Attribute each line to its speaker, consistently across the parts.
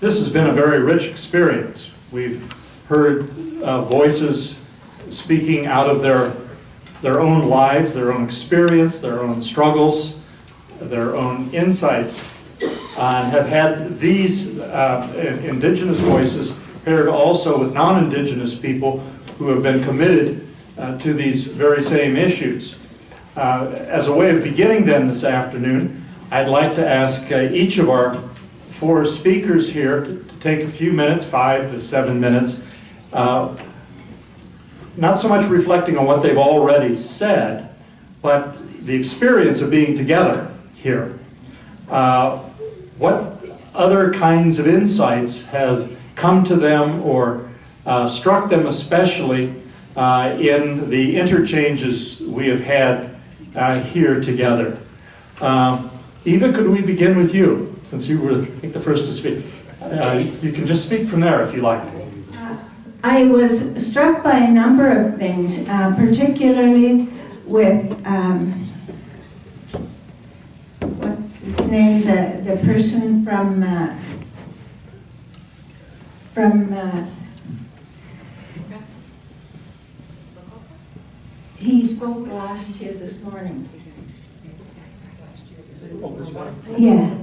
Speaker 1: This has been a very rich experience. We've heard voices speaking out of their own lives, their own experience, their own struggles, their own insights, and have had these Indigenous voices paired also with non-Indigenous people who have been committed to these very same issues. As a way of beginning then this afternoon, I'd like to ask each of our four speakers here to take a few minutes, 5 to 7 minutes, not so much reflecting on what they've already said, but the experience of being together here. What other kinds of insights have come to them or struck them especially in the interchanges we have had here together? Eva, could we begin with you, since you were, I think, the first to speak? You can just speak from there if you like.
Speaker 2: I was struck by a number of things, particularly with, what's his name, the person from he spoke last year this morning.
Speaker 1: Oh, this one?
Speaker 2: Yeah.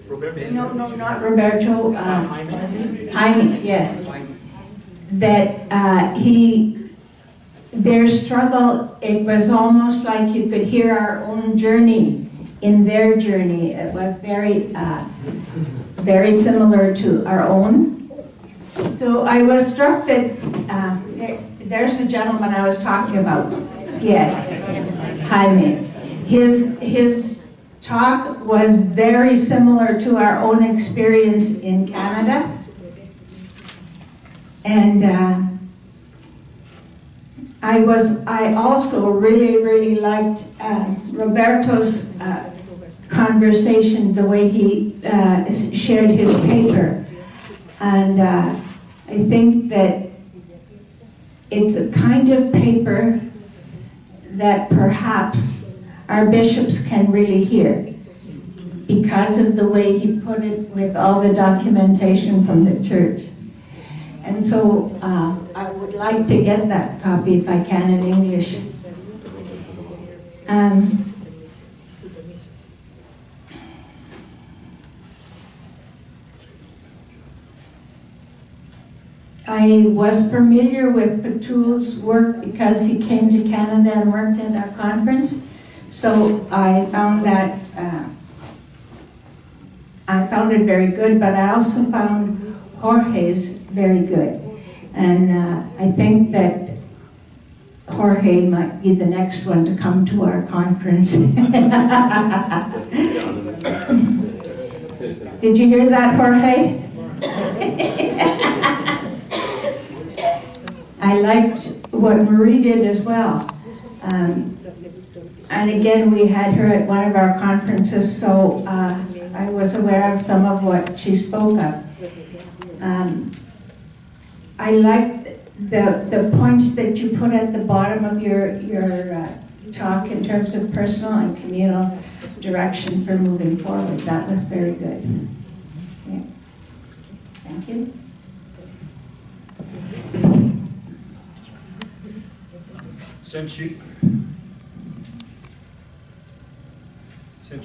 Speaker 1: Roberto?
Speaker 2: No, not Roberto. Jaime, yes. That their struggle, it was almost like you could hear our own journey in their journey. It was very, very similar to our own. So I was struck that, there's the gentleman I was talking about. Yes, Jaime. His talk was very similar to our own experience in Canada. And I also really liked Roberto's conversation, the way he shared his paper. And I think that it's a kind of paper that perhaps our bishops can really hear because of the way he put it with all the documentation from the church. And so I would like to get that copy if I can in English. I was familiar with Pedro's work because he came to Canada and worked at our conference. So I found that, I found it very good, but I also found Jorge's very good. And I think that Jorge might be the next one to come to our conference. Did you hear that, Jorge? I liked what Marie did as well. And again, we had her at one of our conferences, so I was aware of some of what she spoke of. I liked the points that you put at the bottom of your talk in terms of personal and communal direction for moving forward. That was very good. Yeah. Thank you.
Speaker 1: Since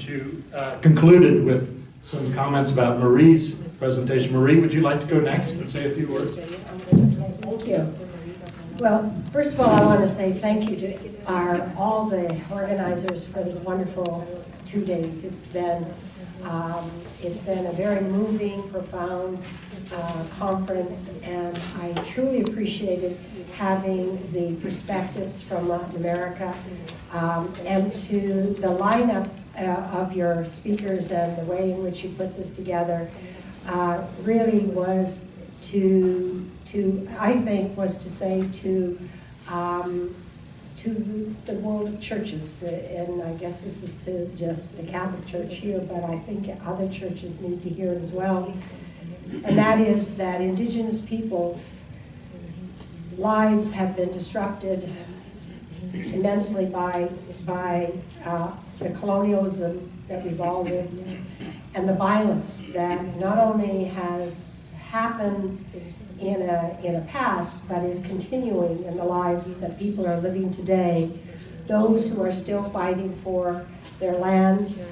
Speaker 1: you concluded with some comments about Marie's presentation, Marie, would you like to go next and say a few words?
Speaker 3: Thank you. Well, first of all, I want to say thank you to all the organizers for this wonderful 2 days. It's been a very moving, profound conference, and I truly appreciated having the perspectives from Latin America, and to the lineup of your speakers and the way in which you put this together really was I think was to say to the world of churches, and I guess this is to just the Catholic Church here, but I think other churches need to hear it as well, and that is that Indigenous peoples' lives have been disrupted immensely by the colonialism that we've all lived in. and the violence that not only has happened in a past, but is continuing in the lives that people are living today. Those who are still fighting for their lands,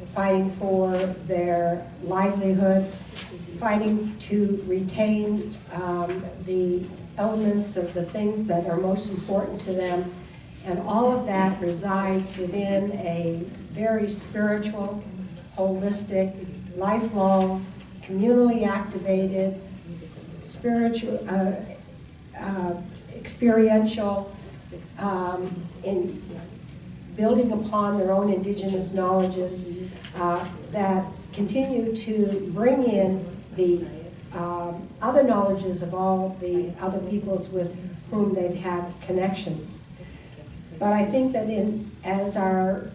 Speaker 3: fighting for their livelihood, fighting to retain the elements of the things that are most important to them. And all of that resides within a very spiritual, holistic, lifelong, communally activated, spiritual, experiential, in building upon their own indigenous knowledges that continue to bring in the other knowledges of all the other peoples with whom they've had connections. But I think that as our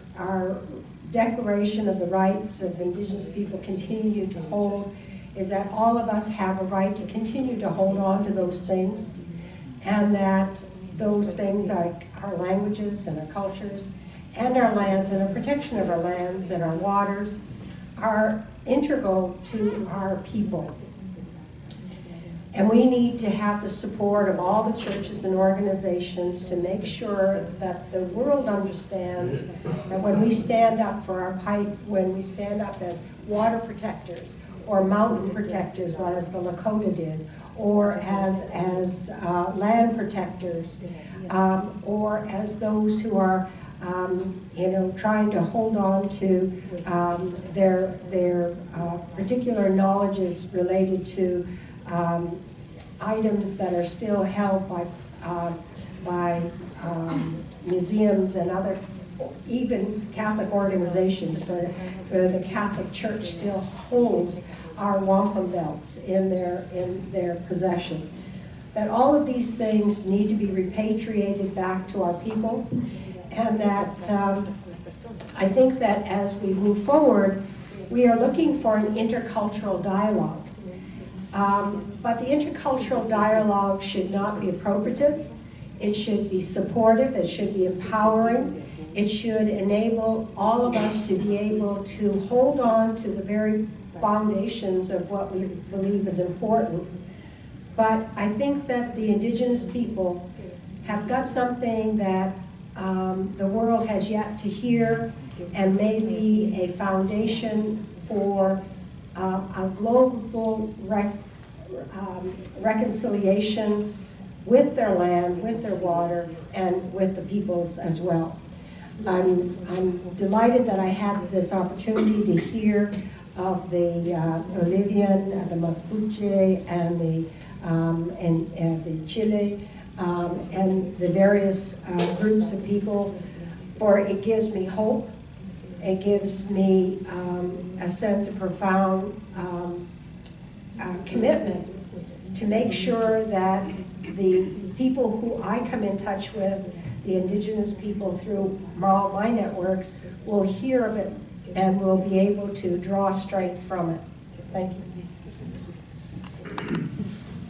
Speaker 3: Declaration of the Rights of Indigenous People continue to hold, is that all of us have a right to continue to hold on to those things, and that those things like our languages and our cultures and our lands and our protection of our lands and our waters are integral to our people. And we need to have the support of all the churches and organizations to make sure that the world understands that when we stand up for our pipe, when we stand up as water protectors or mountain protectors as the Lakota did, or as land protectors, or as those who are trying to hold on to their particular knowledges related to items that are still held by museums and other, even Catholic organizations. For the Catholic Church still holds our wampum belts in their possession. That all of these things need to be repatriated back to our people, and that I think that as we move forward, we are looking for an intercultural dialogue. But the intercultural dialogue should not be appropriative. It should be supportive. It should be empowering. It should enable all of us to be able to hold on to the very foundations of what we believe is important. But I think that the Indigenous people have got something that the world has yet to hear, and may be a foundation for a global reconciliation with their land, with their water, and with the peoples as well. I'm delighted that I had this opportunity to hear of the Bolivian, the Mapuche, and the Chile, and the various groups of people, for it gives me hope. It gives me a sense of profound commitment to make sure that the people who I come in touch with, the Indigenous people through my networks, will hear of it and will be able to draw strength from it. Thank you.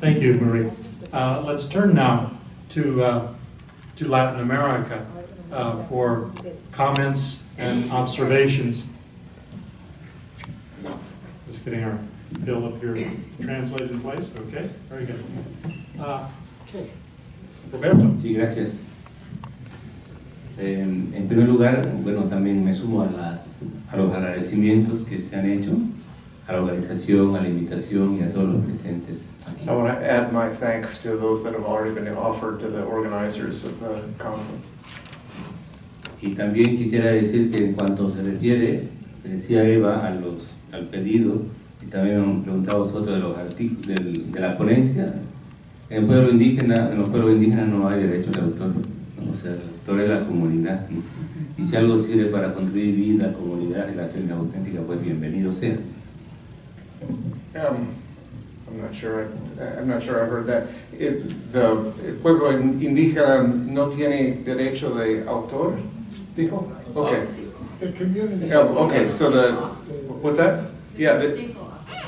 Speaker 1: Thank you, Marie. Let's turn now to Latin America for comments and observations. Just getting our bill up here translated in place. Okay, very good. Okay. Roberto.
Speaker 4: Sí, gracias. En primer lugar, bueno, también me sumo a los agradecimientos que se han hecho a la organización, a la invitación y a todos los presentes aquí.
Speaker 5: I want to add my thanks to those that have already been offered to the organizers of the conference.
Speaker 4: Y también quisiera decir que en cuanto se refiere, decía Eva, al pedido, y también me han preguntado vosotros de los artículos de la ponencia, en los pueblos indígenas no hay derecho de autor, ¿no? O sea, el autor es la comunidad, ¿no? Y si algo sirve para construir vida, comunidad, relaciones auténticas, pues bienvenido sea.
Speaker 5: I'm not sure I heard that. El pueblo indígena no tiene derecho de autor, dijo? Okay.
Speaker 6: The community.
Speaker 5: Okay, so what's that? Yeah,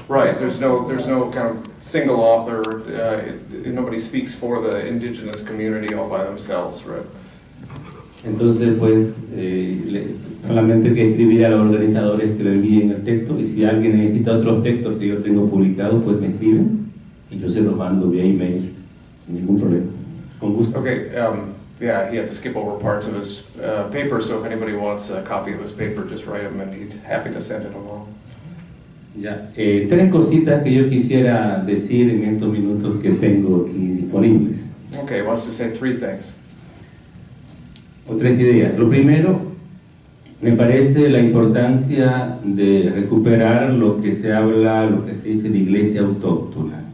Speaker 5: right. There's no kind of single author. Nobody speaks for the indigenous community all by themselves, right?
Speaker 4: Entonces, pues, solamente que escribir a los organizadores que lo envíen el texto, y si alguien necesita otros textos que yo tengo publicados, pues me escriben y yo se los mando vía email sin ningún problema, con gusto.
Speaker 5: Okay, yeah, he had to skip over parts of his paper, so if anybody wants a copy of his paper, just write him and he's happy to send it along.
Speaker 4: Ya, tres cositas que yo quisiera decir en estos minutos que tengo aquí disponibles.
Speaker 5: Okay, he wants to say three things.
Speaker 4: O tres ideas. Lo primero, me parece la importancia de recuperar lo que se habla, lo que se dice de iglesia autóctona.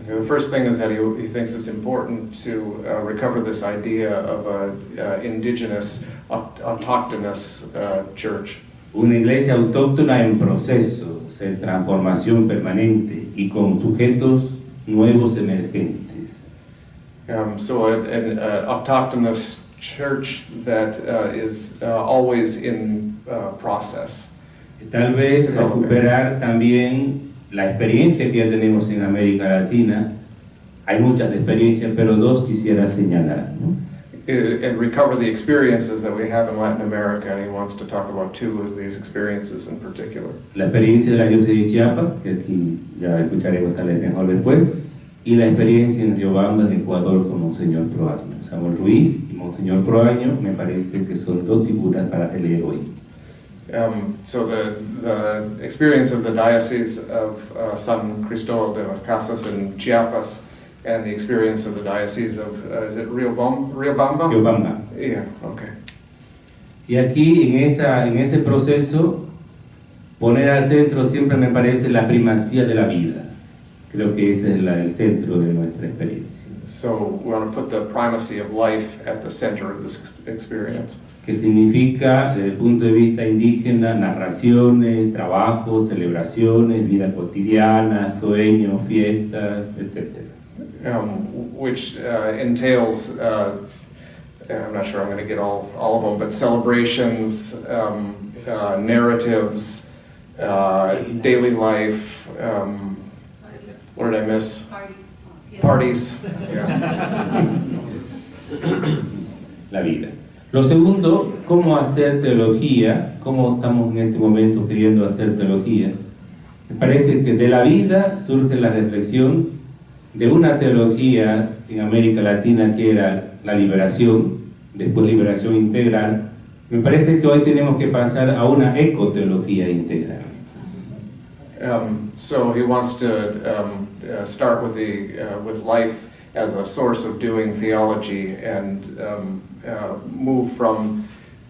Speaker 5: Okay, the first thing is that he thinks it's important to recover this idea of an indigenous, autochthonous church.
Speaker 4: Una iglesia autóctona en proceso de transformación permanente y con sujetos nuevos emergentes.
Speaker 5: So an autochthonous church that is always in process.
Speaker 4: Tal vez recuperar también la experiencia que ya tenemos en América Latina. Hay muchas experiencias, pero dos quisiera señalar, ¿no?
Speaker 5: And recover the experiences that we have in Latin America, and he wants to talk about two of these experiences in particular.
Speaker 4: La experiencia de la diócesis de Chiapas, que aquí ya escucharemos tal vez mejor después, y la experiencia en Riobamba, en Ecuador, con Monseñor Proaño. Samuel Ruiz y Monseñor Proaño me parece que son dos figuras para releer hoy.
Speaker 5: So the experience of the Diocese of San Cristóbal de las Casas in Chiapas, and the experience of the Diocese of, is it Riobamba?
Speaker 4: Riobamba.
Speaker 5: Yeah, okay.
Speaker 4: Y aquí en ese proceso, poner al centro siempre me parece la primacía de la vida. Creo que ese es el centro de nuestra experiencia.
Speaker 5: So we want to put the primacy of life at the center of this experience.
Speaker 4: Que significa, desde el punto de vista indígena, narraciones, trabajos, celebraciones, vida cotidiana, sueños, fiestas, etc.
Speaker 5: Which entails, I'm not sure I'm going to get all of them, but celebrations, narratives, daily life, what did I miss? Parties. Yeah.
Speaker 4: La vida. Lo segundo, cómo hacer teología, cómo estamos en este momento queriendo hacer teología. Me parece que de la vida surge la reflexión de una teología en América Latina que era la liberación, después liberación integral. Me parece que hoy tenemos que pasar a una ecoteología integral.
Speaker 5: So he wants to start with life as a source of doing theology and move from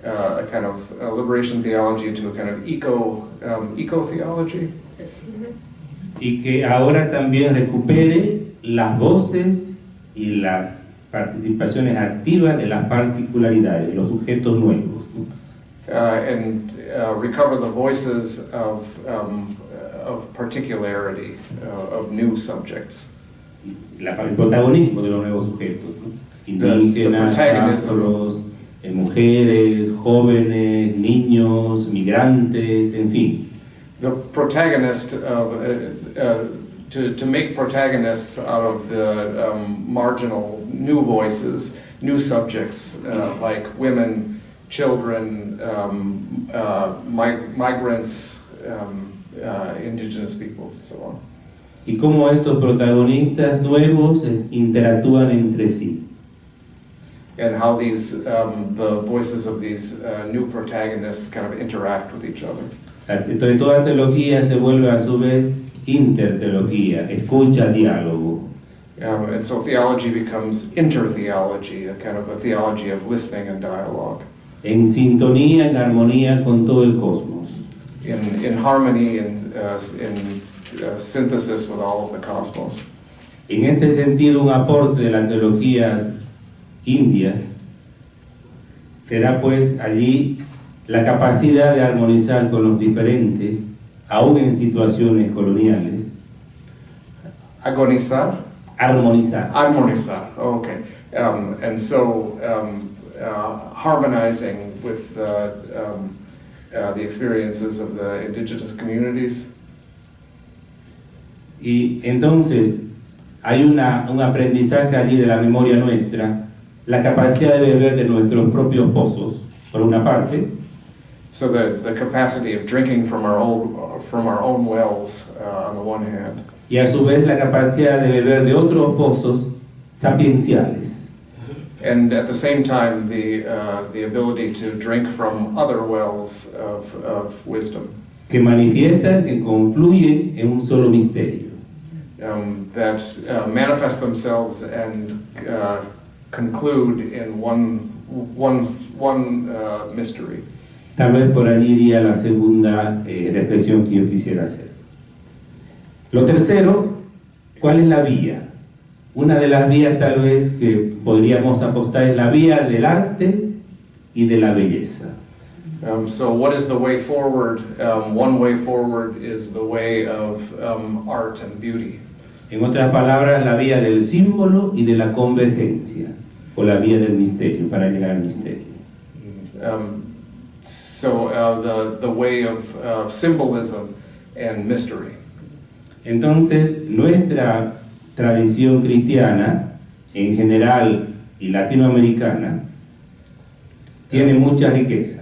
Speaker 5: a kind of liberation theology to a kind of eco-theology.
Speaker 4: Y que ahora también recupere las voces y las participaciones activas de las particularidades, de los sujetos nuevos.
Speaker 5: And recover the voices of particularity, of new subjects.
Speaker 4: El protagonismo de los nuevos sujetos, ¿no? Indígenas, afros, mujeres, jóvenes, niños, migrantes, en fin.
Speaker 5: The protagonist of, to make protagonists out of the marginal new voices, new subjects like women, children, migrants, indigenous peoples, and so on.
Speaker 4: Y cómo estos protagonistas nuevos interactúan entre sí.
Speaker 5: And how these, the voices of these new protagonists kind of interact with each other.
Speaker 4: Entonces toda teología se vuelve a su vez interteología, escucha, diálogo.
Speaker 5: And so theology becomes intertheology, a kind of a theology of listening and dialogue.
Speaker 4: En sintonía, en armonía con todo el cosmos.
Speaker 5: In harmony and in synthesis with all of the cosmos.
Speaker 4: En este sentido, un aporte de las teologías indias será pues allí la capacidad de armonizar con los diferentes, aún en situaciones coloniales.
Speaker 5: Agonizar?
Speaker 4: Armonizar.
Speaker 5: Armonizar, okay. And so harmonizing with the experiences of the indigenous communities.
Speaker 4: Y entonces hay un aprendizaje allí de la memoria nuestra la capacidad de beber de nuestros propios pozos, por una parte,
Speaker 5: So the capacity of drinking from our own wells on the one hand,
Speaker 4: y a su vez la capacidad de beber de otros pozos sapienciales,
Speaker 5: and at the same time the ability to drink from other wells of wisdom
Speaker 4: que manifiestan, que confluyen en un solo misterio.
Speaker 5: that manifest themselves and conclude in one mystery.
Speaker 4: Tal vez por allí iría la segunda reflexión que yo quisiera hacer. Lo tercero, ¿cuál es la vía? Una de las vías tal vez que podríamos apostar es la vía del arte y de la belleza.
Speaker 5: So what is the way forward? One way forward is the way of art and beauty.
Speaker 4: En otras palabras, la vía del símbolo y de la convergencia, o la vía del misterio, para llegar al misterio.
Speaker 5: So the way of symbolism and mystery.
Speaker 4: Entonces, nuestra tradición cristiana, en general y latinoamericana, tiene mucha riqueza.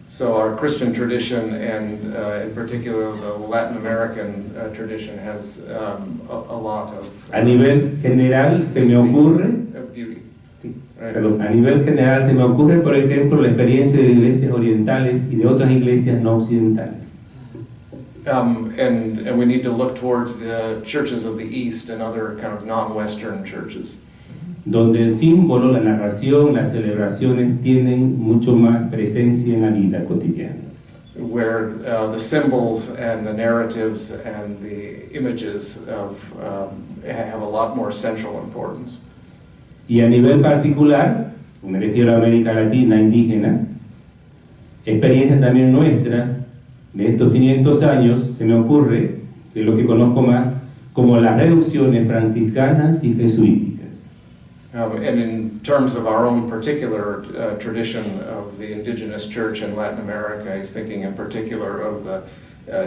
Speaker 5: So our Christian tradition and in particular the Latin American tradition has a lot of
Speaker 4: A nivel general se me ocurre,
Speaker 5: of beauty. Right?
Speaker 4: perdón, a nivel general se me ocurre, por ejemplo, la experiencia de iglesias orientales y de otras iglesias no occidentales.
Speaker 5: And we need to look towards the churches of the East and other kind of non-Western churches,
Speaker 4: Donde el símbolo, la narración, las celebraciones tienen mucho más presencia en la vida cotidiana.
Speaker 5: where the symbols and the narratives and the images of have a lot more central importance.
Speaker 4: Y a nivel particular, me refiero a América Latina, indígena, experiencias también nuestras de estos 500 años, se me ocurre, que lo que conozco más, como las reducciones franciscanas y jesuíticas.
Speaker 5: And in terms of our own particular tradition of the Indigenous Church in Latin America, he's thinking in particular of the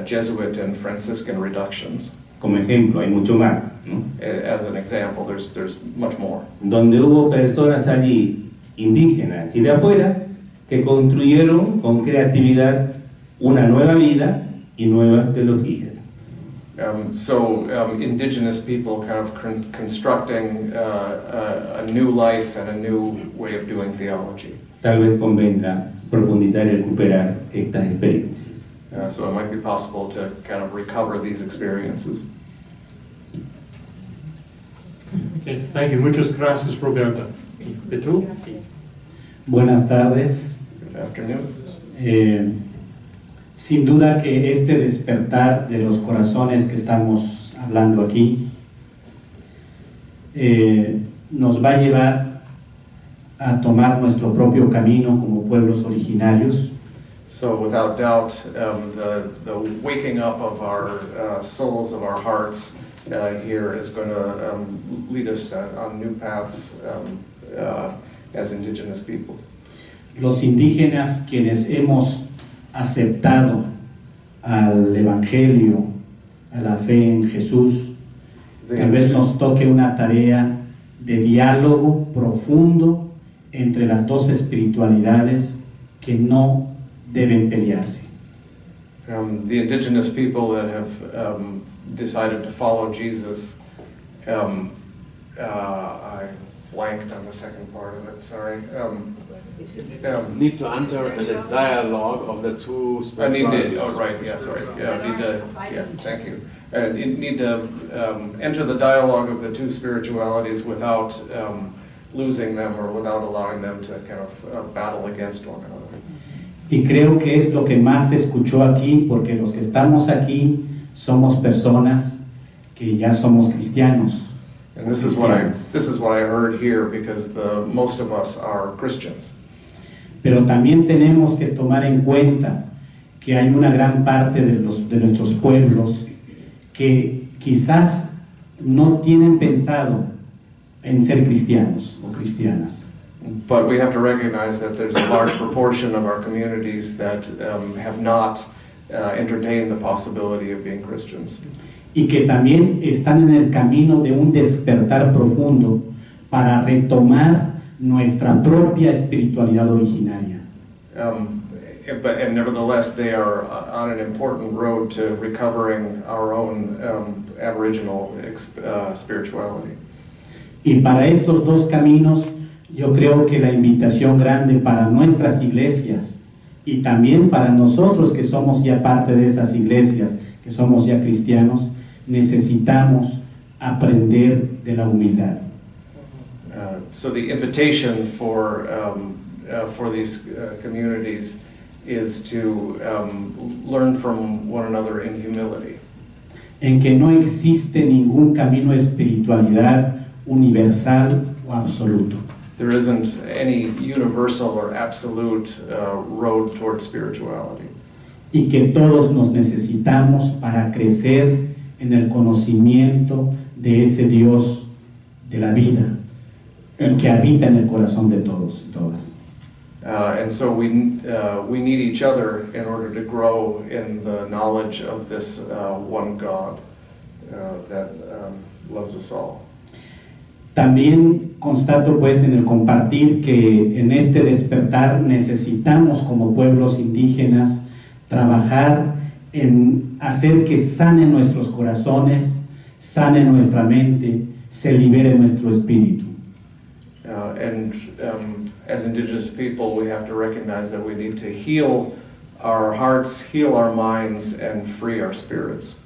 Speaker 5: Jesuit and Franciscan reductions.
Speaker 4: Como ejemplo, hay mucho más, ¿no?
Speaker 5: As an example, there's much more.
Speaker 4: Donde hubo personas allí, indígenas y de afuera, que construyeron con creatividad una nueva vida y nuevas teologías.
Speaker 5: Indigenous people kind of constructing a new life and a new way of doing theology.
Speaker 4: Tal vez convenga profundizar y recuperar estas experiencias.
Speaker 5: So it might be possible to kind of recover these experiences.
Speaker 1: Okay, thank you. Muchas gracias, Roberto. Pedro?
Speaker 6: Buenas tardes.
Speaker 5: Good afternoon.
Speaker 6: Sin duda que este despertar de los corazones que estamos hablando aquí nos va a llevar a tomar nuestro propio camino como pueblos originarios.
Speaker 5: So without doubt, the waking up of our souls, of our hearts here is going to lead us on new paths as indigenous people.
Speaker 6: Los indígenas quienes hemos aceptado al Evangelio, a la fe en Jesús, tal vez nos toque una tarea de diálogo profundo entre las dos espiritualidades que no deben pelearse.
Speaker 5: The indigenous people that have decided to follow Jesus, I blanked on the second part of it, sorry.
Speaker 7: Need to enter in a dialogue of the two
Speaker 5: I need
Speaker 7: spiritualities.
Speaker 5: to, oh right, yeah, sorry, yeah, need to, yeah, thank you. Need to enter the dialogue of the two spiritualities without losing them or without allowing them to kind of battle against one another.
Speaker 6: Y creo que es lo que más se escuchó aquí, porque los que estamos aquí somos personas que ya somos cristianos.
Speaker 5: And this is what I heard here, because most of us are Christians.
Speaker 6: Pero también tenemos que tomar en cuenta que hay una gran parte de nuestros pueblos que quizás no tienen pensado en ser cristianos o cristianas.
Speaker 5: But we have to recognize that there's a large proportion of our communities that have not entertained the possibility of being Christians.
Speaker 6: Y que también están en el camino de un despertar profundo para retomar nuestra propia espiritualidad originaria.
Speaker 5: And nevertheless, they are on an important road to recovering our own aboriginal spirituality.
Speaker 6: Y para estos dos caminos, yo creo que la invitación grande para nuestras iglesias y también para nosotros que somos ya parte de esas iglesias, que somos ya cristianos, necesitamos aprender de la humildad.
Speaker 5: So the invitation for these communities is to learn from one another in humility.
Speaker 6: En que no existe ningún camino de espiritualidad universal o absoluto.
Speaker 5: There isn't any universal or absolute road toward spirituality.
Speaker 6: Y que todos nos necesitamos para crecer en el conocimiento de ese Dios de la vida y que habita en el corazón de todos y todas.
Speaker 5: And so we need each other in order to grow in the knowledge of this one God that loves us all.
Speaker 6: También constato pues en el compartir que en este despertar necesitamos como pueblos indígenas trabajar en hacer que sanen nuestros corazones, sane nuestra mente, se libere nuestro espíritu.
Speaker 5: As Indigenous people, we have to recognize that we need to heal our hearts, heal our minds, and free our spirits.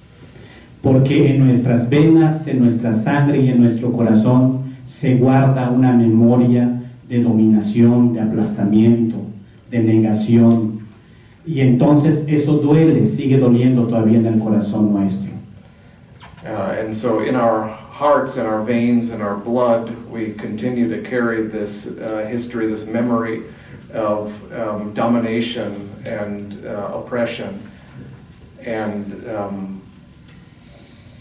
Speaker 6: Porque en nuestras venas, en nuestra sangre y en nuestro corazón se guarda una memoria de dominación, de aplastamiento, de negación. Y entonces eso duele, sigue doliendo todavía en el corazón nuestro.
Speaker 5: And so in our hearts and our veins and our blood, we continue to carry this history, this memory of domination and oppression.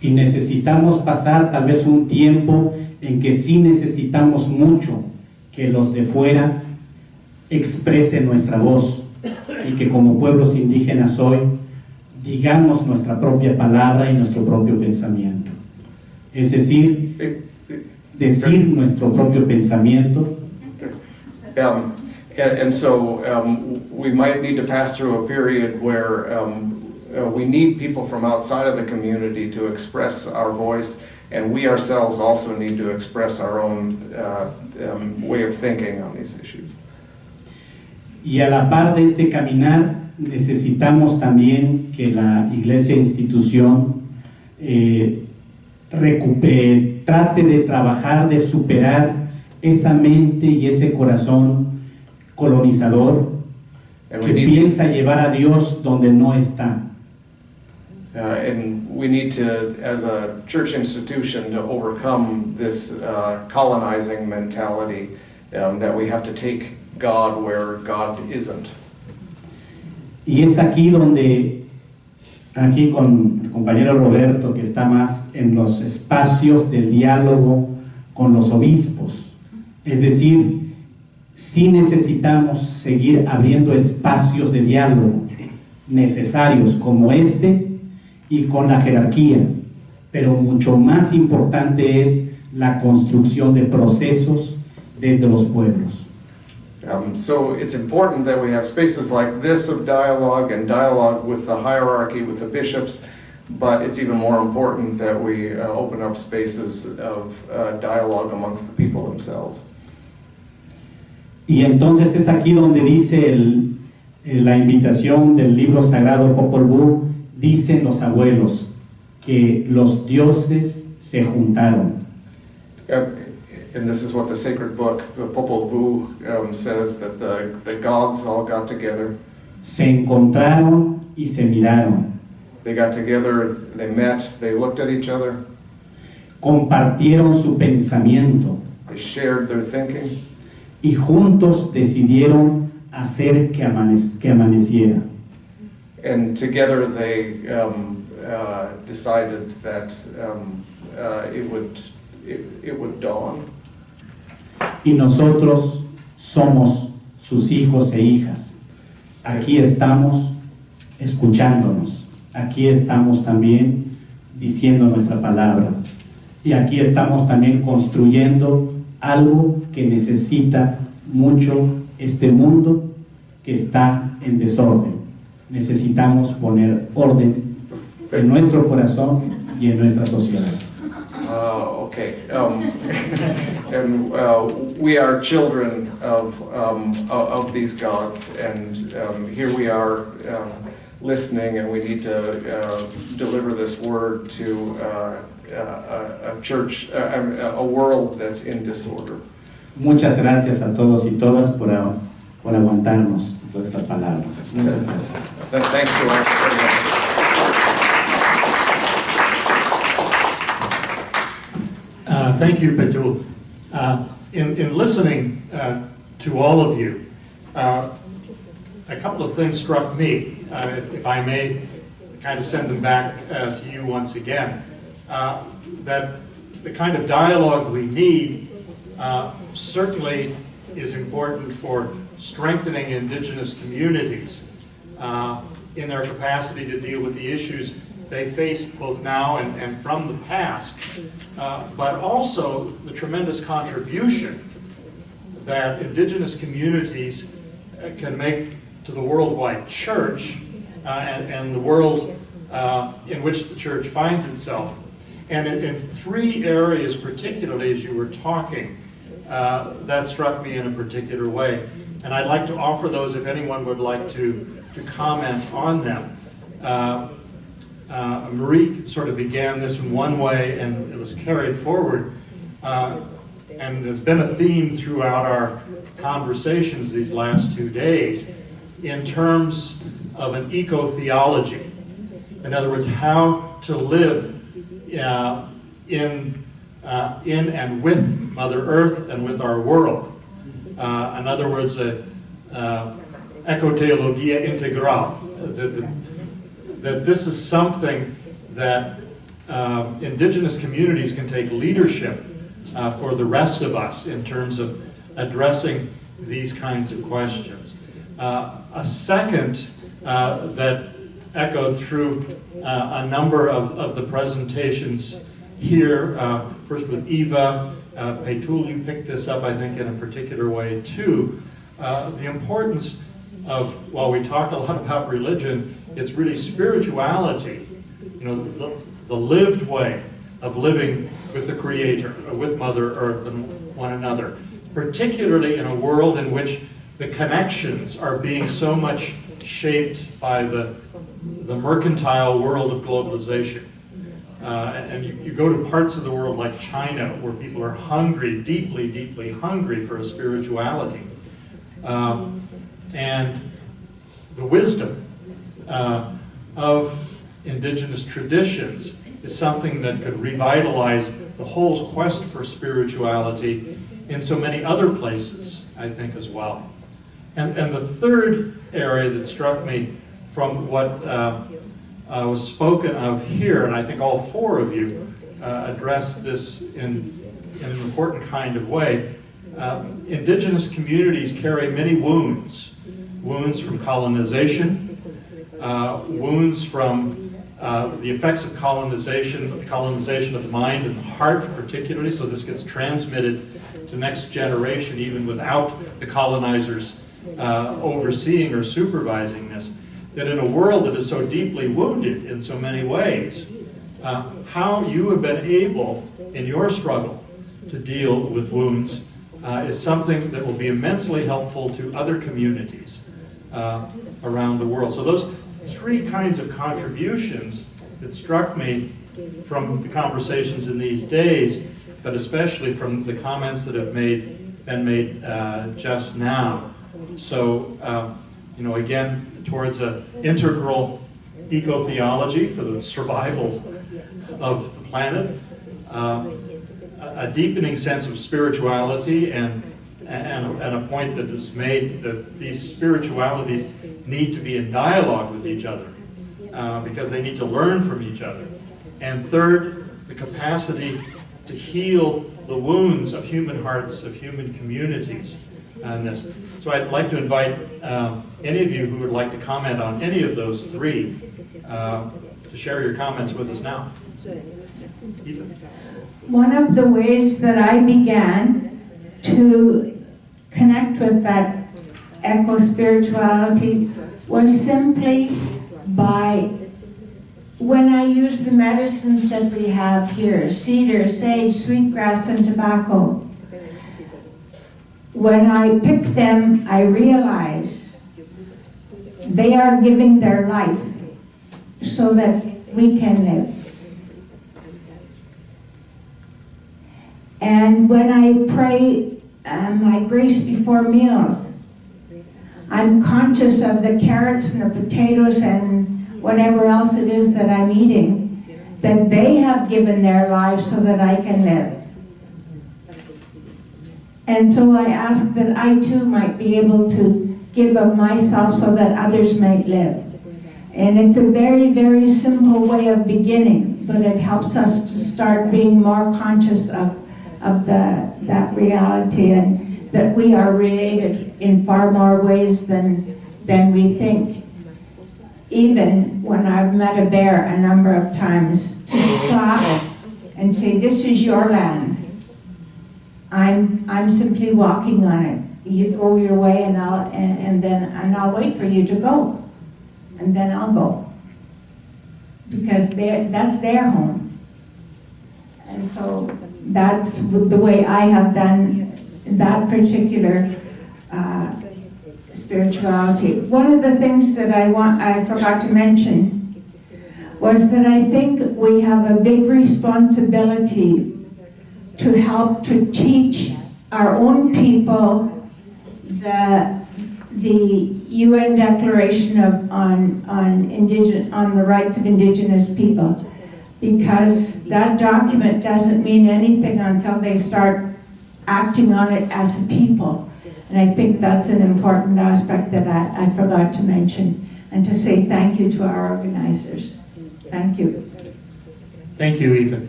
Speaker 6: Y necesitamos pasar tal vez un tiempo en que sí necesitamos mucho que los de fuera expresen nuestra voz y que como pueblos indígenas hoy digamos nuestra propia palabra y nuestro propio pensamiento. Es decir, decir nuestro propio pensamiento.
Speaker 5: And so we might need to pass through a period where we need people from outside of the community to express our voice, and we ourselves also need to express our own way of thinking on these issues.
Speaker 6: Y a la par de este caminar, necesitamos también que la iglesia institución trate de trabajar, de superar esa mente y ese corazón colonizador que piensa llevar a Dios donde no está.
Speaker 5: And we need to, as a church institution, to overcome this colonizing mentality that we have to take God where God isn't.
Speaker 6: Y es aquí donde, aquí con el compañero Roberto, que está más en los espacios del diálogo con los obispos. Es decir, sí necesitamos seguir abriendo espacios de diálogo necesarios como este y con la jerarquía, pero mucho más importante es la construcción de procesos desde los pueblos.
Speaker 5: So it's important that we have spaces like this of dialogue and dialogue with the hierarchy, with the bishops, but it's even more important that we open up spaces of dialogue amongst the people themselves.
Speaker 6: Y entonces es aquí donde dice la invitación del libro sagrado Popol Vuh, dicen los abuelos que los dioses se juntaron.
Speaker 5: And this is what the sacred book, the Popol Vuh, says, that the gods all got together.
Speaker 6: Se encontraron y se miraron.
Speaker 5: They got together, they met, they looked at each other.
Speaker 6: Compartieron su pensamiento.
Speaker 5: They shared their thinking.
Speaker 6: Y juntos decidieron hacer que amaneciera.
Speaker 5: And together they decided that it would dawn.
Speaker 6: Y nosotros somos sus hijos e hijas. Aquí estamos escuchándonos. Aquí estamos también diciendo nuestra palabra. Y aquí estamos también construyendo algo que necesita mucho este mundo que está en desorden. Necesitamos poner orden en nuestro corazón y en nuestra sociedad.
Speaker 5: Okay. And we are children of these gods, and here we are listening, and we need to deliver this word to a church, a world that's in disorder.
Speaker 6: Muchas gracias a todos y todas por aguantarnos toda esta palabra. Muchas gracias.
Speaker 5: Thanks to us.
Speaker 1: Thank you, Pedro. In listening to all of you, a couple of things struck me, if I may kind of send them back to you once again. That the kind of dialogue we need certainly is important for strengthening Indigenous communities in their capacity to deal with the issues they face both now and from the past, but also the tremendous contribution that Indigenous communities can make to the worldwide church and the world in which the church finds itself. And in three areas particularly, as you were talking, that struck me in a particular way. And I'd like to offer those if anyone would like to comment on them. Marie sort of began this in one way, and it was carried forward, and has been a theme throughout our conversations these last 2 days in terms of an eco-theology. In other words, how to live in and with Mother Earth and with our world. In other words, ecoteologia integral. That this is something that Indigenous communities can take leadership for the rest of us in terms of addressing these kinds of questions. A second that echoed through a number of the presentations here, first with Eva, Pedro, you picked this up, I think, in a particular way too. The importance of, while we talked a lot about religion, it's really spirituality, you know, the lived way of living with the Creator, with Mother Earth and one another, particularly in a world in which the connections are being so much shaped by the mercantile world of globalization. And you go to parts of the world like China, where people are hungry, deeply, deeply hungry for a spirituality. And the wisdom of Indigenous traditions is something that could revitalize the whole quest for spirituality in so many other places, I think, as well. And the third area that struck me from what was spoken of here, and I think all four of you addressed this in an important kind of way, Indigenous communities carry many wounds. Wounds from colonization, wounds from the effects of colonization, the colonization of the mind and the heart particularly, so this gets transmitted to next generation even without the colonizers overseeing or supervising this. That in a world that is so deeply wounded in so many ways, how you have been able in your struggle to deal with wounds is something that will be immensely helpful to other communities around the world. So those three kinds of contributions that struck me from the conversations in these days, but especially from the comments that have been made just now. So, you know, again, towards an integral eco-theology for the survival of the planet, a deepening sense of spirituality, and a point that is made that these spiritualities need to be in dialogue with each other because they need to learn from each other. And third, the capacity to heal the wounds of human hearts, of human communities on this. So I'd like to invite any of you who would like to comment on any of those three to share your comments with us now. Eva.
Speaker 2: One of the ways that I began to connect with that eco-spirituality was simply by, when I use the medicines that we have here, cedar, sage, sweetgrass, and tobacco, when I pick them, I realize they are giving their life so that we can live. And when I pray my grace before meals, I'm conscious of the carrots and the potatoes and whatever else it is that I'm eating, that they have given their lives so that I can live. And so I ask that I too might be able to give of myself so that others might live. And it's a very, very simple way of beginning, but it helps us to start being more conscious of that reality, and that we are related in far more ways than we think. Even when I've met a bear a number of times, to stop and say, this is your land. I'm simply walking on it. You go your way, and I'll wait for you to go, and then I'll go, because that's their home. And so that's the way I have done that particular spirituality. One of the things that I forgot to mention was that I think we have a big responsibility to help to teach our own people the UN Declaration on the Rights of Indigenous People, because that document doesn't mean anything until they start acting on it as a people. And I think that's an important aspect that I forgot to mention, and to say thank you to our organizers. Thank you.
Speaker 1: Thank you, Eva.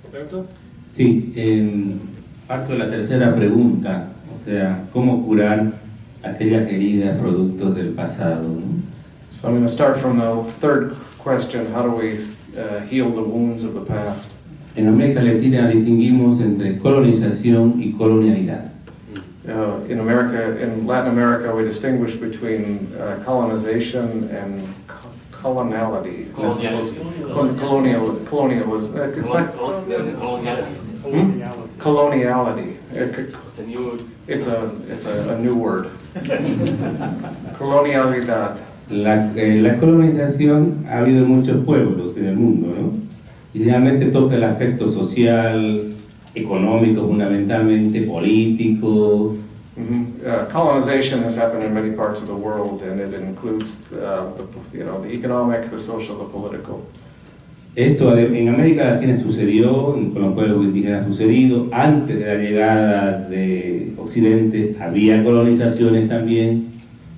Speaker 5: Roberto?
Speaker 4: Sí, parto de la tercera pregunta, o sea, ¿cómo curar aquellas heridas productos del pasado, ¿no?
Speaker 5: So I'm going to start from the third question, how do we heal the wounds of the past?
Speaker 4: En América Latina distinguimos entre colonización y colonialidad.
Speaker 5: In Latin America, we distinguish between colonization and coloniality. Coloniality. It's a new word. Colonialidad.
Speaker 4: La colonización ha habido en muchos pueblos en el mundo, ¿no? Y generalmente toca el aspecto social, económico, fundamentalmente político.
Speaker 5: Colonization has happened in many parts of the world, and it includes the economic, the social, the political.
Speaker 4: Esto en América Latina sucedió, con los pueblos indígenas ha sucedido, antes de la llegada de Occidente había colonizaciones también.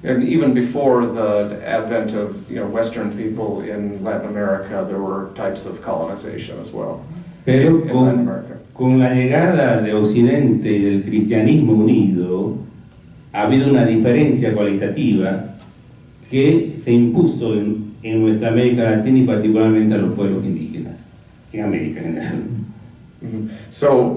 Speaker 5: And even before the advent of Western people in Latin America, there were types of colonization as well.
Speaker 4: Pero
Speaker 5: in Latin America.
Speaker 4: Con la llegada de Occidente y del cristianismo unido, ha habido una diferencia cualitativa que se impuso en nuestra América Latina y particularmente a los pueblos indígenas, en América en general.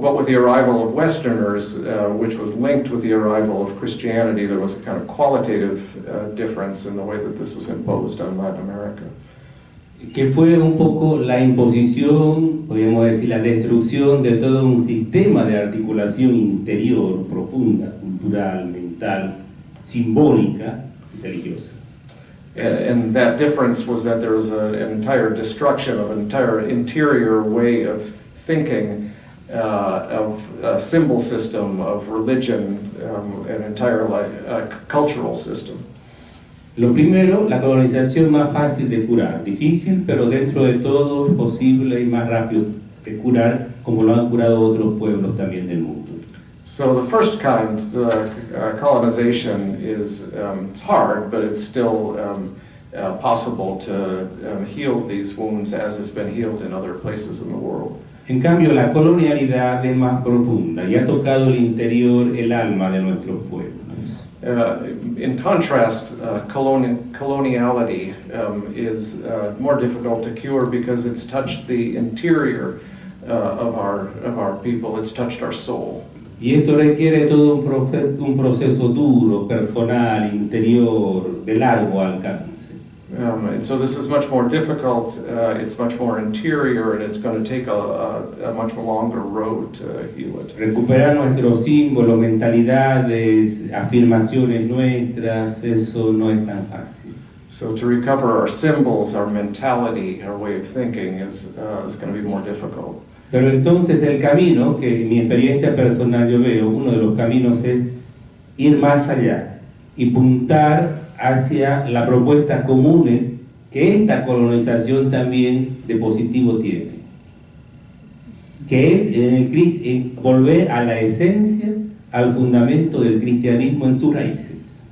Speaker 5: But with the arrival of Westerners, which was linked with the arrival of Christianity, there was a kind of qualitative difference in the way that this was imposed on Latin America.
Speaker 4: Que fue un poco la imposición, podríamos decir la destrucción de todo un sistema de articulación interior, profunda, cultural, mental, simbólica y religiosa.
Speaker 5: And that difference was that there was an entire destruction of an entire interior way of thinking, of a symbol system, of religion, an entire cultural system.
Speaker 4: Lo primero, la colonización más fácil de curar, difícil, pero dentro de todo es posible y más rápido de curar, como lo han curado otros pueblos también del mundo.
Speaker 5: So the first kind, the colonization, is it's hard, but it's still possible to heal these wounds as has been healed in other places in the world.
Speaker 4: En cambio, la colonialidad es más profunda y ha tocado el interior, el alma de nuestros pueblos.
Speaker 5: In contrast, coloniality is more difficult to cure because it's touched the interior of our people. It's touched our soul.
Speaker 4: Y esto requiere todo un proceso duro, personal, interior, de largo alcance.
Speaker 5: And so this is much more difficult, it's much more interior, and it's going to take a much longer road to heal it.
Speaker 4: Recuperar nuestros símbolos, mentalidades, afirmaciones nuestras, eso no es tan fácil.
Speaker 5: So to recover our symbols, our mentality, our way of thinking is going to be more difficult.
Speaker 4: Pero entonces el camino, que en mi experiencia personal yo veo, uno de los caminos es ir más allá y puntar hacia las propuestas comunes que esta colonización también de positivo tiene, que es volver a la esencia, al fundamento del cristianismo en sus raíces.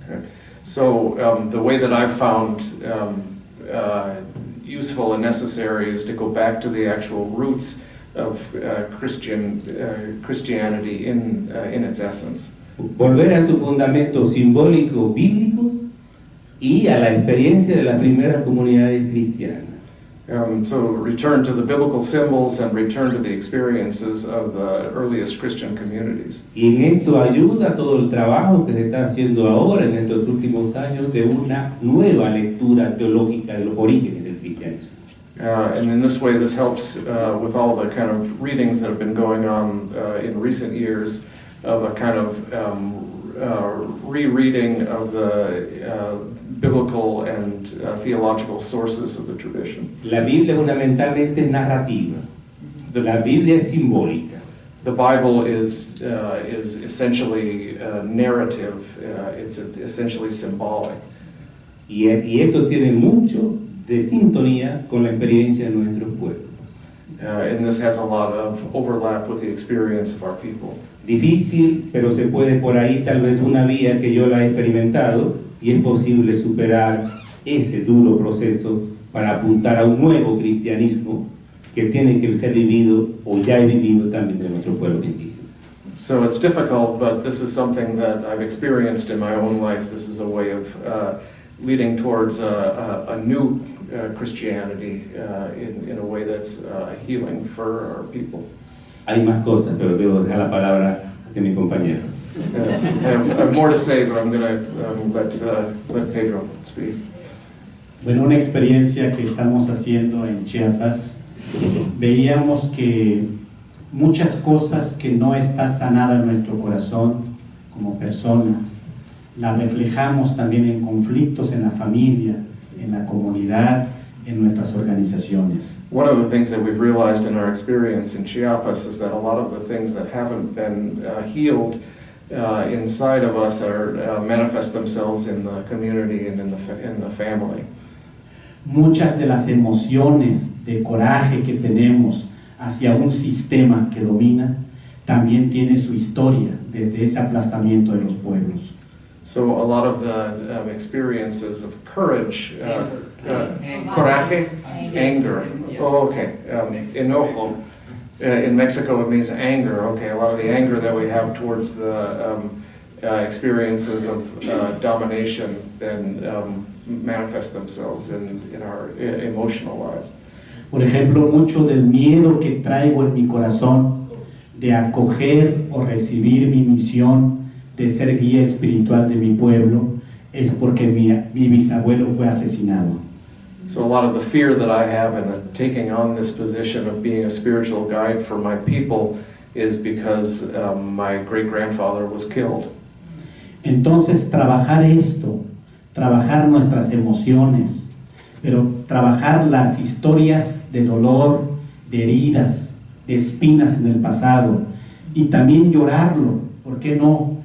Speaker 5: Okay. So the way that I've found useful and necessary is to go back to the actual roots of Christianity in its essence.
Speaker 4: Volver a sus fundamentos simbólicos bíblicos y a la experiencia de las primeras comunidades cristianas.
Speaker 5: So return to the biblical symbols and return to the experiences of the earliest Christian communities.
Speaker 4: Y en esto ayuda todo el trabajo que se está haciendo ahora en estos últimos años de una nueva lectura teológica de los orígenes del cristianismo.
Speaker 5: And in this way, this helps with all the kind of readings that have been going on in recent years of a kind of rereading of the biblical and theological sources of the tradition.
Speaker 4: La Biblia fundamentalmente es narrativa. La Biblia es simbólica.
Speaker 5: The Bible is essentially narrative. It's essentially symbolic.
Speaker 4: Y esto tiene mucho de sintonía con la experiencia de nuestros pueblos.
Speaker 5: And this has a lot of overlap with the experience of our people.
Speaker 4: Difícil, pero se puede por ahí tal vez una vía que yo la he experimentado y es posible superar ese duro proceso para apuntar a un nuevo cristianismo que tiene que ser vivido o ya he vivido también de nuestro pueblo indígena.
Speaker 5: So it's difficult, but this is something that I've experienced in my own life. This is a way of leading towards a new Christianity in a way that's healing for our people.
Speaker 4: Hay más cosas, pero quiero dejar la palabra a mi compañero.
Speaker 5: I have more to say, but I'm going to let Pedro speak.
Speaker 6: Bueno, una experiencia que estamos haciendo en Chiapas, veíamos que muchas cosas que no está sanada en nuestro corazón como personas, la reflejamos también en conflictos en la familia, en la comunidad, en nuestras organizaciones.
Speaker 5: One of the things that we've realized in our experience in Chiapas is that a lot of the things that haven't been healed inside of us are manifest themselves in the community and in the family.
Speaker 6: Muchas de las emociones de coraje que tenemos hacia un sistema que domina también tiene su historia desde ese aplastamiento de los pueblos.
Speaker 5: So a lot of the experiences of courage, coraje, anger. Oh, okay. Enojo. In Mexico, it means anger. Okay, a lot of the anger that we have towards the experiences of domination then manifest themselves in our emotional lives.
Speaker 6: Por ejemplo, mucho del miedo que traigo en mi corazón de acoger o recibir mi misión de ser guía espiritual de mi pueblo es porque mi bisabuelo fue asesinado.
Speaker 5: So a lot of the fear that I have in taking on this position of being a spiritual guide for my people is because my great-grandfather was killed.
Speaker 6: Entonces, trabajar esto, trabajar nuestras emociones, pero trabajar las historias de dolor, de heridas, de espinas en el pasado, y también llorarlo, ¿por qué no?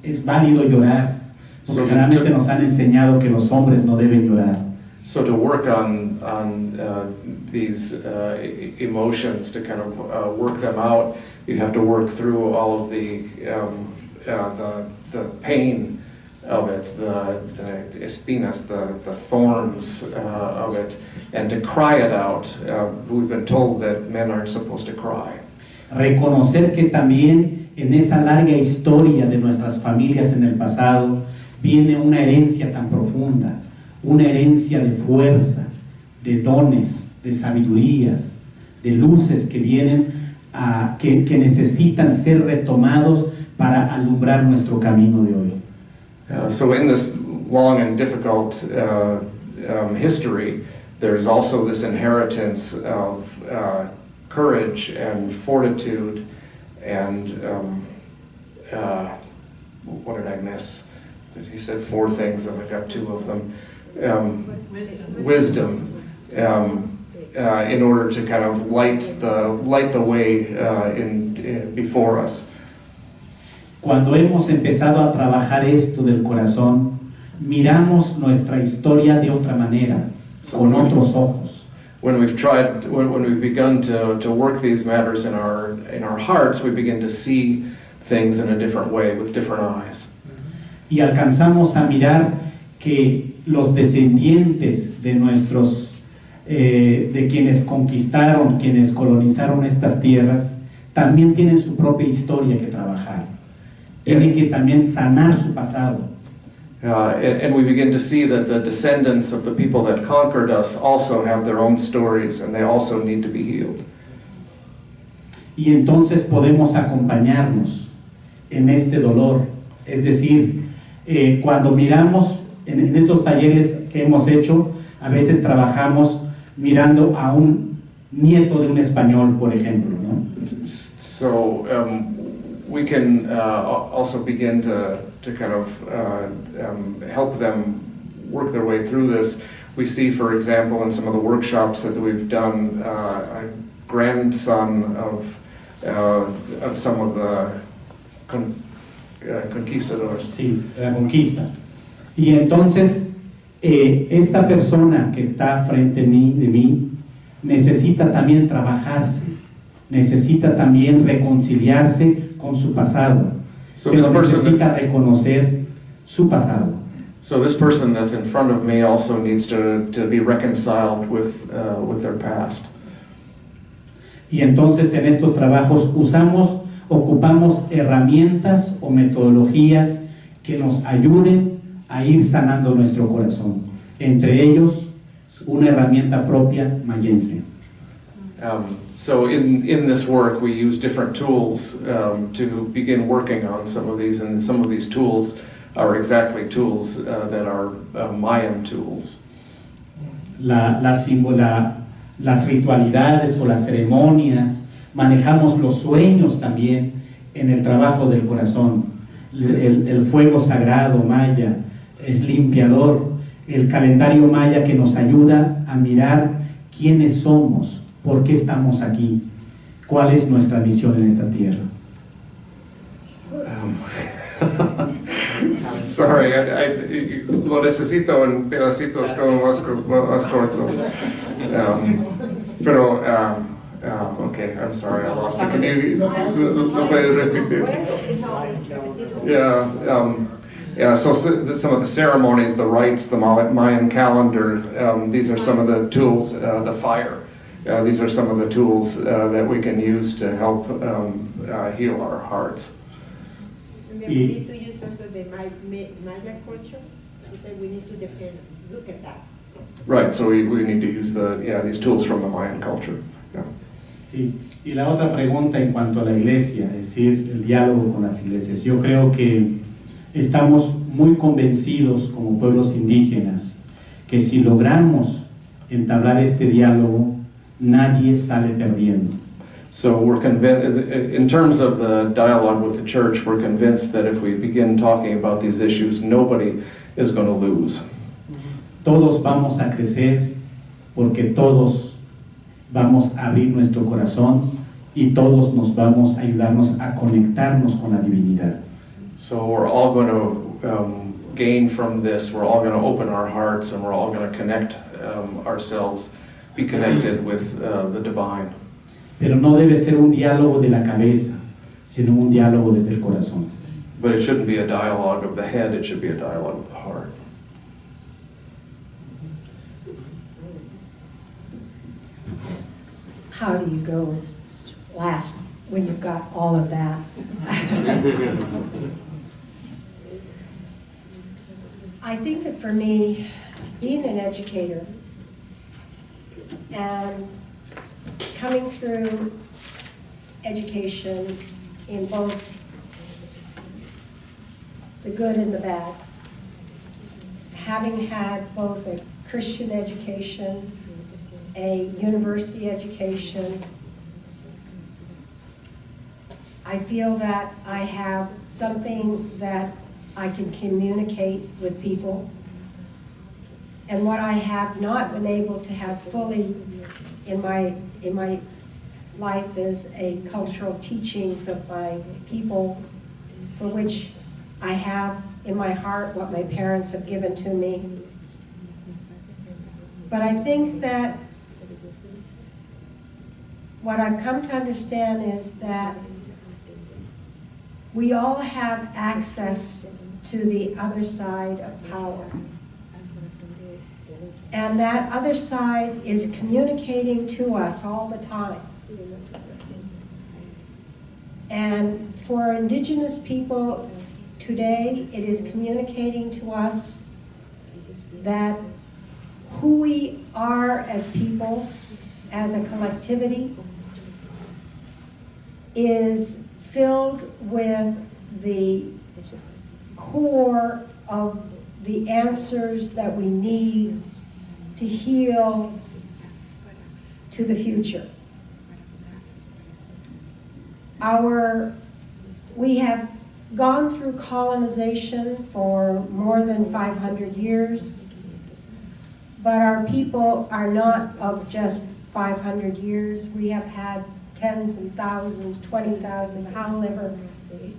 Speaker 6: Es válido llorar, porque generalmente nos han enseñado que los hombres no deben llorar.
Speaker 5: So to work on these emotions, to kind of work them out, you have to work through all of the pain of it, the espinas, the thorns of it, and to cry it out. We've been told that men aren't supposed to cry.
Speaker 6: Reconocer que también en esa larga historia de nuestras familias en el pasado viene una herencia tan profunda, una herencia de fuerza, de dones, de sabidurías, de luces que vienen que necesitan ser retomados para alumbrar nuestro camino de hoy.
Speaker 5: So in this long and difficult history, there is also this inheritance of courage and fortitude and what did I miss? He said 4 things, and I got 2 of them. Wisdom. In order to kind of light the way before us.
Speaker 6: Cuando hemos empezado a trabajar esto del corazón, miramos nuestra historia de otra manera, con otros ojos.
Speaker 5: When we've begun to work these matters in our hearts, we begin to see things in a different way, with different eyes.
Speaker 6: Y alcanzamos a mirar que los descendientes de de quienes conquistaron, quienes colonizaron estas tierras, también tienen su propia historia que trabajar. Tienen que también sanar su pasado.
Speaker 5: And we begin to see that the descendants of the people that conquered us also have their own stories, and they also need to be healed.
Speaker 6: Y entonces podemos acompañarnos en este dolor. Es decir, cuando miramos en esos talleres que hemos hecho, a veces trabajamos mirando a un nieto de un español, por ejemplo, ¿no?
Speaker 5: So we can also begin to kind of help them work their way through this. We see, for example, in some of the workshops that we've done, a grandson of some of the conquistadores.
Speaker 6: Sí, la conquista. Y entonces, esta persona que está frente de mí, necesita también trabajarse, necesita también reconciliarse con su pasado, pero necesita reconocer su pasado.
Speaker 5: So this person that's in front of me also needs to be reconciled with their past.
Speaker 6: Y entonces en estos trabajos ocupamos herramientas o metodologías que nos ayuden a ir sanando nuestro corazón. Entre ellos, una herramienta propia mayense.
Speaker 5: So in this work, we use different tools to begin working on some of these, and some of these tools are exactly tools that are Mayan tools.
Speaker 6: Las ritualidades o las ceremonias, manejamos los sueños también en el trabajo del corazón. El fuego sagrado maya es limpiador, el calendario maya que nos ayuda a mirar quiénes somos, por qué estamos aquí, cuál es nuestra misión en esta tierra.
Speaker 5: Sorry, lo necesito en pedacitos como más cortos. Pero, okay, I'm sorry, I lost it. Can you repeat? Yeah, so some of the ceremonies, the rites, the Mayan calendar, these are some of the tools, the fire. These are some of the tools that we can use to help heal our hearts.
Speaker 8: And then we need to use also the Maya culture. You said we need to look at that.
Speaker 5: Right, so we need to use these tools from the Mayan culture. Yeah.
Speaker 6: Sí, y la otra pregunta en cuanto a la iglesia, es decir, el diálogo con las iglesias. Yo creo que estamos muy convencidos como pueblos indígenas que si logramos entablar este diálogo, nadie sale perdiendo.
Speaker 5: So we're convinced, in terms of the dialogue with the church, we're convinced that if we begin talking about these issues, nobody is going to lose.
Speaker 6: Todos vamos a crecer porque todos vamos a abrir nuestro corazón y todos nos vamos a ayudarnos a conectarnos con la divinidad.
Speaker 5: So we're all going to gain from this. We're all going to open our hearts, and we're all going to connect ourselves, be connected with the divine.
Speaker 6: Pero no debe ser un diálogo de la cabeza, sino un diálogo desde el corazón.
Speaker 5: But it shouldn't be a dialogue of the head, it should be a dialogue of the heart.
Speaker 3: How do you go? It's last when you've got all of that. I think that for me, being an educator and coming through education in both the good and the bad, having had both a Christian education, a university education, I feel that I have something that I can communicate with people. And what I have not been able to have fully in my life is a cultural teachings of my people, for which I have in my heart what my parents have given to me. But I think that what I've come to understand is that we all have access to the other side of power. And that other side is communicating to us all the time. And for Indigenous people today, it is communicating to us that who we are as people, as a collectivity, is filled with the core of the answers that we need to heal to the future. We have gone through colonization for more than 500 years, but our people are not of just 500 years. We have had tens and thousands, 20,000, however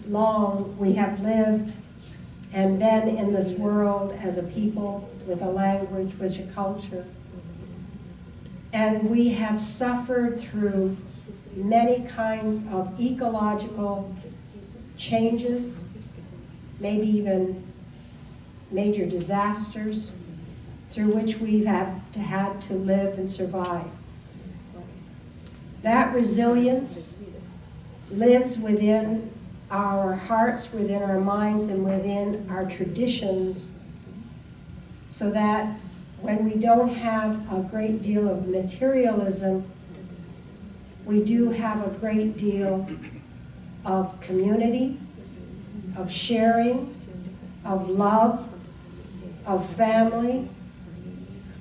Speaker 3: long we have lived and been in this world as a people with a language, with a culture. And we have suffered through many kinds of ecological changes, maybe even major disasters, through which we've had to live and survive. That resilience lives within our hearts, within our minds, and within our traditions, so that when we don't have a great deal of materialism, we do have a great deal of community, of sharing, of love, of family,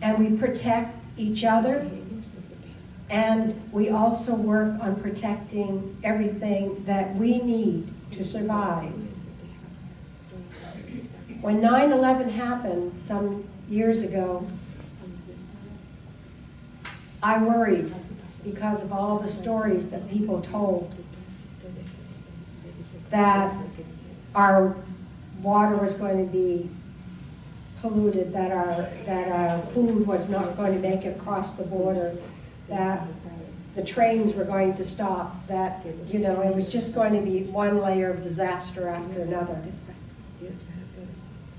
Speaker 3: and we protect each other. And we also work on protecting everything that we need to survive. When 9/11 happened some years ago, I worried because of all the stories that people told that our water was going to be polluted, that our food was not going to make it across the border, that the trains were going to stop, that, you know, it was just going to be one layer of disaster after another.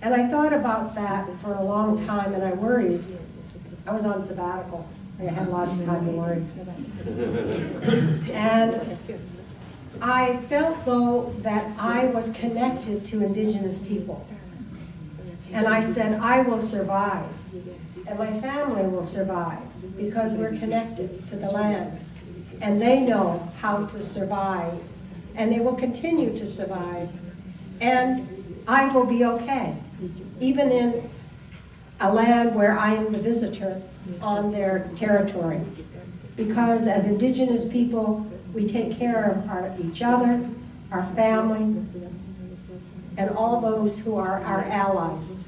Speaker 3: And I thought about that for a long time, and I worried. I was on sabbatical. I had lots of time to worry. And I felt, though, that I was connected to Indigenous people. And I said, I will survive, and my family will survive, because we're connected to the land. And they know how to survive, and they will continue to survive. And I will be okay, even in a land where I am the visitor on their territory. Because as Indigenous people, we take care of each other, our family, and all those who are our allies.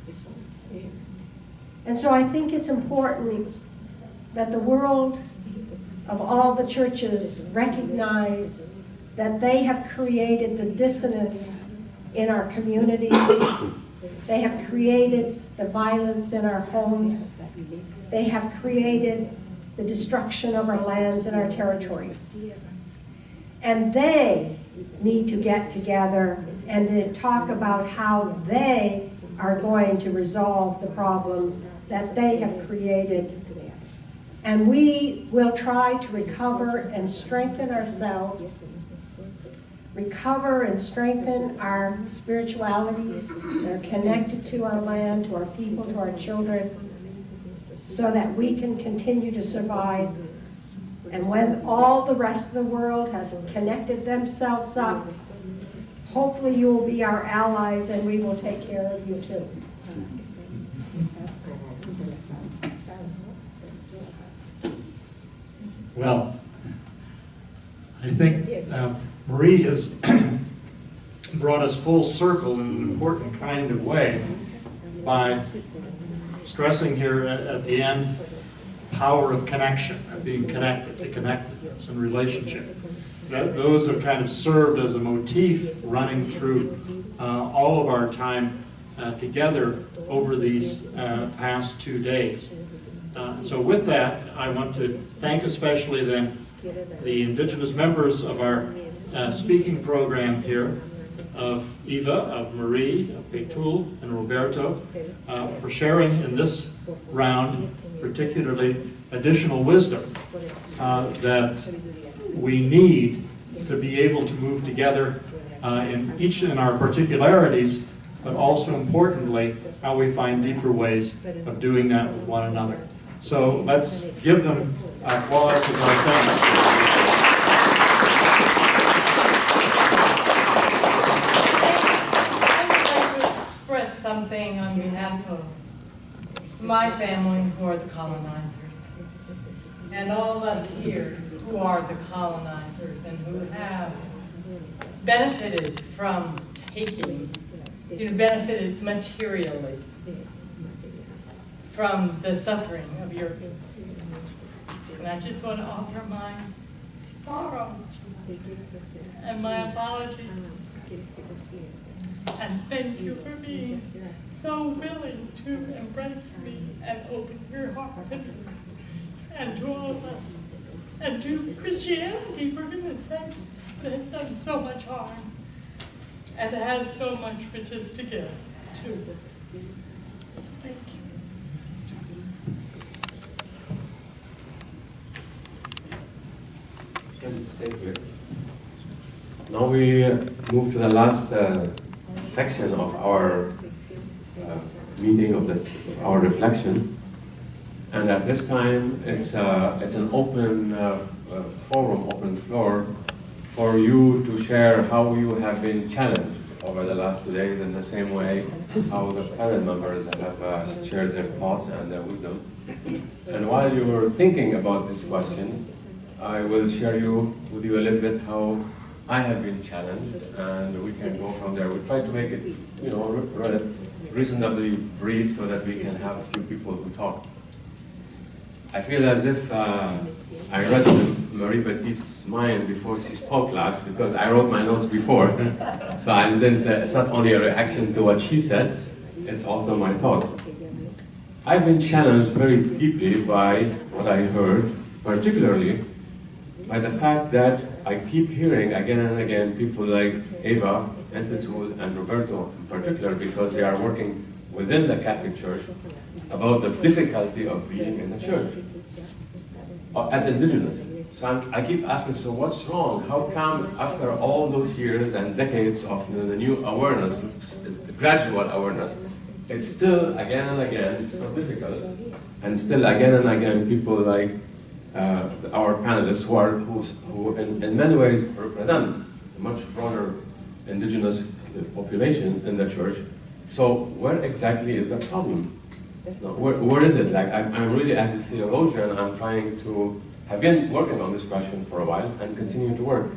Speaker 3: And so I think it's important that the world of all the churches recognize that they have created the dissonance in our communities. They have created the violence in our homes. They have created the destruction of our lands and our territories. And they need to get together and to talk about how they are going to resolve the problems that they have created. And we will try to recover and strengthen ourselves recover and strengthen our spiritualities that are connected to our land, to our people, to our children, so that we can continue to survive. And when all the rest of the world has connected themselves up, hopefully you will be our allies and we will take care of you too.
Speaker 1: Well, I think Marie has brought us full circle in an important kind of way by stressing here at the end power of connection, of being connected, the connectedness and relationship. Those have kind of served as a motif running through all of our time together over these past 2 days. So with that, I want to thank especially then the Indigenous members of our speaking program here, of Eva, of Marie, of Pedro, and Roberto, for sharing in this round particularly additional wisdom that we need to be able to move together in our particularities, but also importantly, how we find deeper ways of doing that with one another. So let's give them applause as our thanks.
Speaker 9: I'd like to express something on behalf of my family, who are the colonizers, and all of us here who are the colonizers and who have benefited from taking, benefited materially from the suffering of your people. And I just want to offer my sorrow and my apologies. And thank you for being so willing to embrace me and open your heart to me and to all of us and to Christianity, for goodness sake, that has done so much harm and has so much riches to give too. So thank you.
Speaker 7: Stay here. Now we move to the last section of our meeting, of our reflection, and at this time it's an open forum, open floor for you to share how you have been challenged over the last 2 days, in the same way how the panel members have shared their thoughts and their wisdom. And while you were thinking about this question, I will share with you a little bit how I have been challenged, and we can go from there. We'll try to make it, reasonably brief so that we can have a few people who talk. I feel as if I read Marie Battiste's mind before she spoke last, because I wrote my notes before. So I didn't, it's not only a reaction to what she said, it's also my thoughts. I've been challenged very deeply by what I heard, particularly by the fact that I keep hearing again and again people like Eva and Pedro and Roberto in particular, because they are working within the Catholic Church, about the difficulty of being in the church as Indigenous. So I keep asking, so what's wrong? How come after all those years and decades of the new awareness, gradual awareness, it's still again and again, it's so difficult, and still again and again people like our panelists who in many ways represent a much broader Indigenous population in the church. So where exactly is the problem? Where is it? Like I'm really, as a theologian, I'm trying to, have been working on this question for a while and continue to work.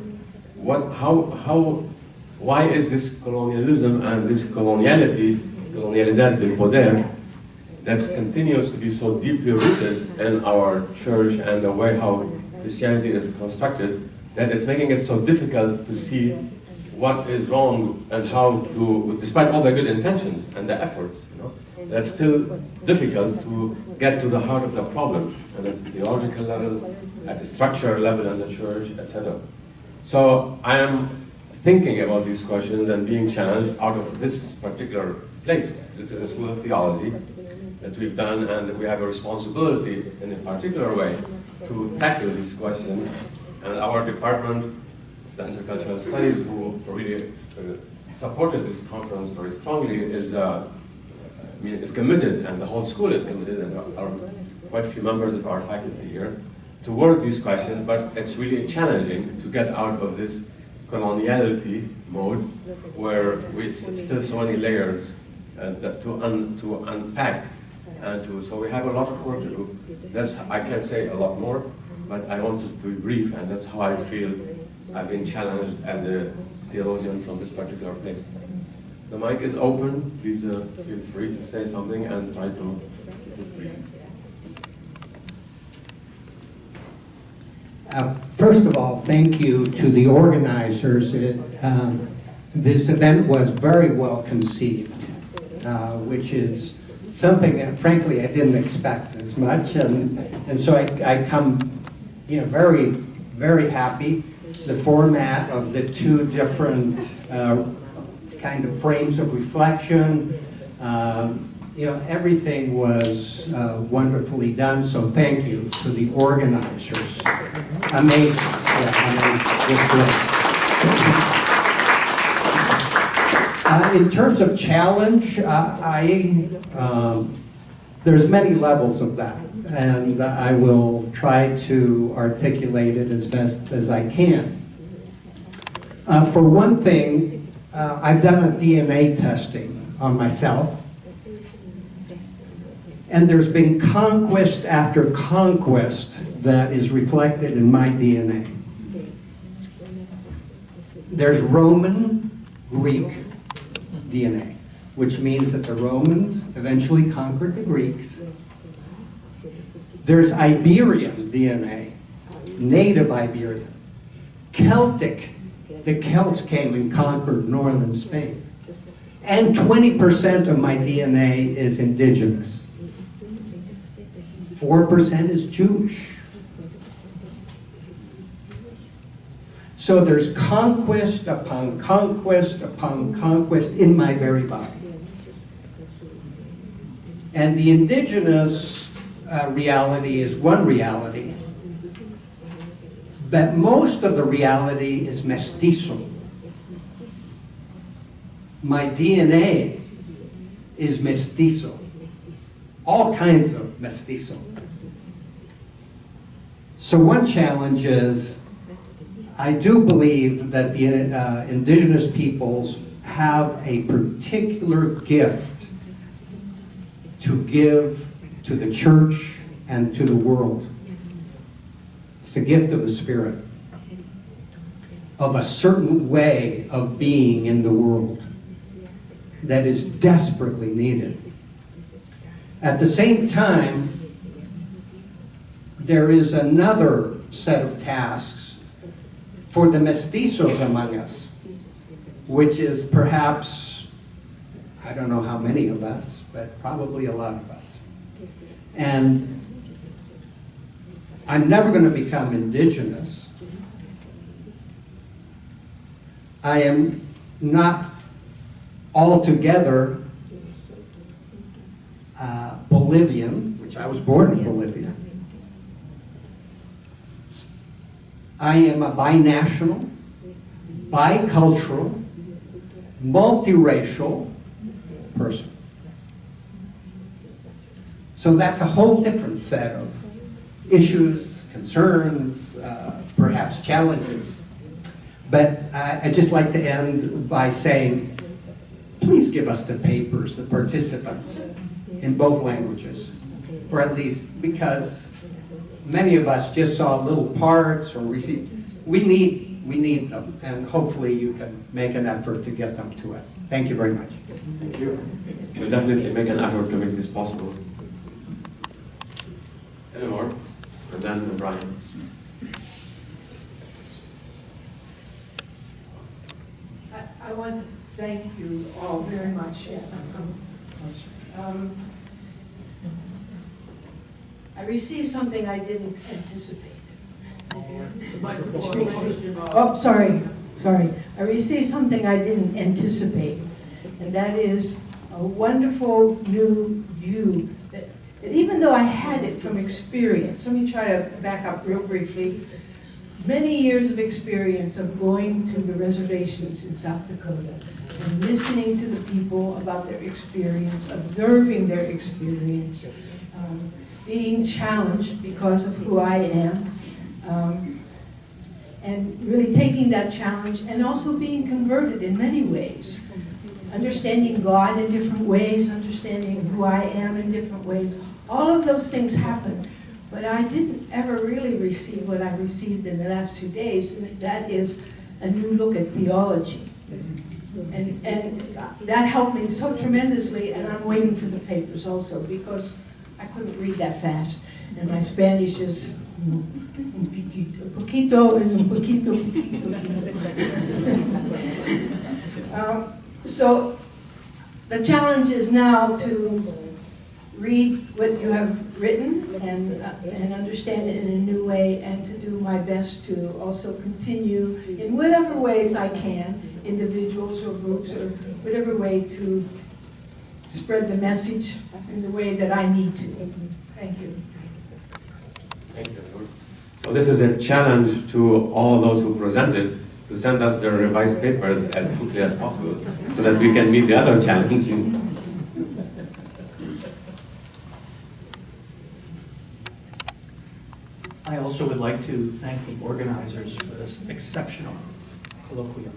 Speaker 7: Why is this colonialism and this colonialidad del poder, that continues to be so deeply rooted in our church and the way how Christianity is constructed, that it's making it so difficult to see what is wrong and how to, despite all the good intentions and the efforts, that's still difficult to get to the heart of the problem at the theological level, at the structural level in the church, etc. So I am thinking about these questions and being challenged out of this particular place. This is a school of theology that we've done, and we have a responsibility in a particular way to tackle these questions. And our department the Intercultural Studies who really supported this conference very strongly is committed, and the whole school is committed, and are quite a few members of our faculty here, to work these questions, but it's really challenging to get out of this coloniality mode where we still so many layers to unpack, and so we have a lot of work to do. I can't say a lot more, but I wanted to be brief, and that's how I feel I've been challenged as a theologian from this particular place. The mic is open. Please feel free to say something and try to keep it brief.
Speaker 10: First of all, thank you to the organizers. This event was very well conceived, which is something that, frankly, I didn't expect as much, and so I come, very, very happy. The format of the two different kind of frames of reflection, everything was wonderfully done. So thank you to the organizers. Amazing. In terms of challenge, there's many levels of that, and I will try to articulate it as best as I can. For one thing, I've done a DNA testing on myself, and there's been conquest after conquest that is reflected in my DNA. There's Roman, Greek DNA, which means that the Romans eventually conquered the Greeks. There's Iberian DNA, native Iberian. Celtic, the Celts came and conquered northern Spain. And 20% of my DNA is indigenous. 4% is Jewish. So there's conquest upon conquest upon conquest in my very body. And the indigenous reality is one reality, but most of the reality is mestizo. My DNA is mestizo. All kinds of mestizo. So one challenge is, I do believe that the indigenous peoples have a particular gift to give to the church and to the world. It's a gift of the Spirit, of a certain way of being in the world that is desperately needed. At the same time, there is another set of tasks for the mestizos among us, which is perhaps, I don't know how many of us, but probably a lot of us. And I'm never going to become indigenous. I am not altogether Bolivian, which I was born in Bolivia. I am a binational, bicultural, multiracial person. So that's a whole different set of issues, concerns, perhaps challenges. But I'd just like to end by saying, please give us the papers, the participants, in both languages, or at least, because many of us just saw little parts or received. We need them, and hopefully you can make an effort to get them to us. Thank you very much.
Speaker 7: Thank you. We'll definitely make an effort to make this possible. Any more? And then Brian.
Speaker 11: I want to thank you all very much. I received something I didn't anticipate. Oh, sorry. I received something I didn't anticipate, and that is a wonderful new view that even though I had it from experience, let me try to back up real briefly. many years of experience of going to the reservations in South Dakota and listening to the people about their experience, observing their experience, being challenged because of who I am, and really taking that challenge and also being converted in many ways. Understanding God in different ways, understanding who I am in different ways. All of those things happen, but I didn't ever really receive what I received in the last 2 days, and that is a new look at theology. And that helped me so tremendously, and I'm waiting for the papers also, because I couldn't read that fast, and my Spanish is un poquito is un poquito. So the challenge is now to read what you have written and understand it in a new way, and to do my best to also continue in whatever ways I can, individuals or groups or whatever way, to spread the message in the way that I need to. Thank you.
Speaker 7: Thank you. So this is a challenge to all those who presented to send us their revised papers as quickly as possible so that we can meet the other challenge.
Speaker 12: I also would like to thank the organizers for this exceptional colloquium,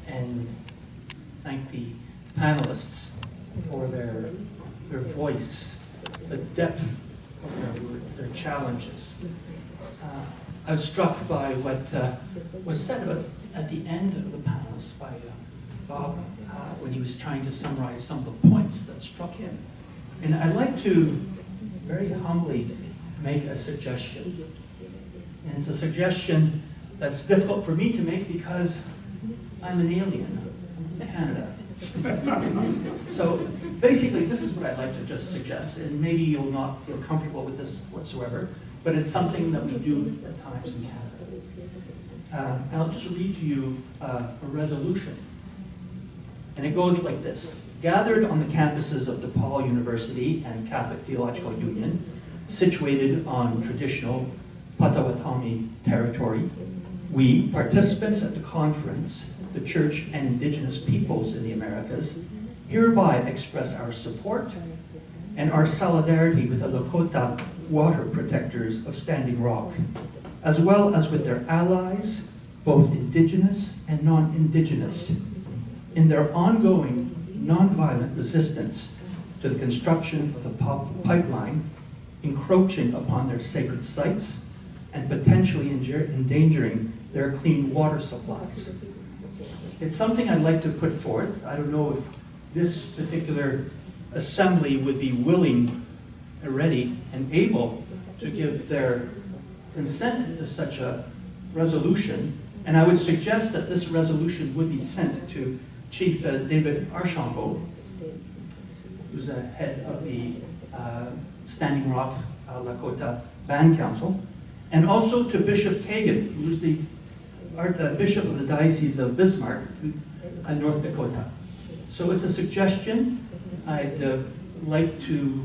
Speaker 12: and thank the panelists for their voice, the depth of their words, their challenges. I was struck by what was said at the end of the panels by Bob when he was trying to summarize some of the points that struck him. And I'd like to very humbly make a suggestion. And it's a suggestion that's difficult for me to make because I'm an alien in Canada. So basically, this is what I'd like to just suggest, and maybe you'll not feel comfortable with this whatsoever, but it's something that we do at times in Canada. And I'll just read to you a resolution. And it goes like this. Gathered on the campuses of DePaul University and Catholic Theological Union, situated on traditional Potawatomi territory, we, participants at the conference, the Church and Indigenous Peoples in the Americas, hereby express our support and our solidarity with the Lakota water protectors of Standing Rock, as well as with their allies, both Indigenous and non-Indigenous, in their ongoing nonviolent resistance to the construction of the pipeline, encroaching upon their sacred sites and potentially endangering their clean water supplies. It's something I'd like to put forth. I don't know if this particular assembly would be willing, ready, and able to give their consent to such a resolution. And I would suggest that this resolution would be sent to Chief David Archambault, who's the head of the Standing Rock Lakota Band Council, and also to Bishop Kagan, who's the Bishop of the Diocese of Bismarck, North Dakota. So it's a suggestion. I'd like to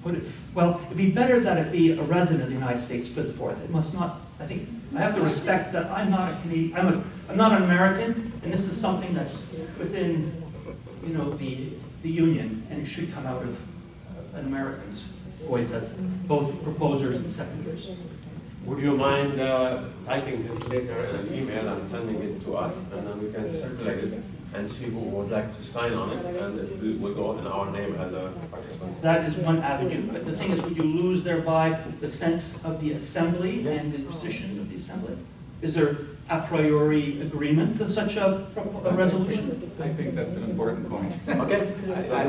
Speaker 12: put it, well, it'd be better that it be a resident of the United States put it forth. It must not, I think, I have to respect that I'm not a Canadian, I'm not an American, and this is something that's within, you know, the Union, and it should come out of an American's voice as both proposers and seconders.
Speaker 7: Would you mind typing this later in an email and sending it to us, and then we can circulate it and see who would like to sign on it, and it will go in our name as a participant.
Speaker 12: That is one avenue, but the thing is, would you lose thereby the sense of the assembly and the position of the assembly? Is there a priori agreement to such a resolution?
Speaker 13: I think that's an important point.
Speaker 7: Okay.
Speaker 13: I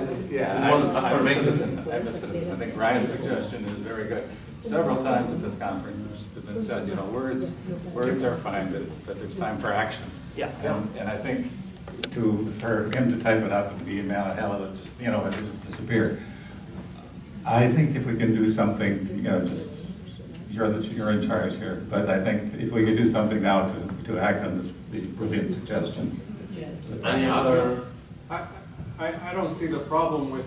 Speaker 13: think Ryan's suggestion is very good. Several times at this conference, it's been said, you know, words are fine, but there's time for action.
Speaker 12: Yeah.
Speaker 13: And I think for him to type it up and the email, hell, it'll just, you know, it'll just disappear. I think if we can do something, you know, just you're in charge here, but I think if we could do something now to act on this brilliant suggestion.
Speaker 7: Any other?
Speaker 5: I don't see the problem with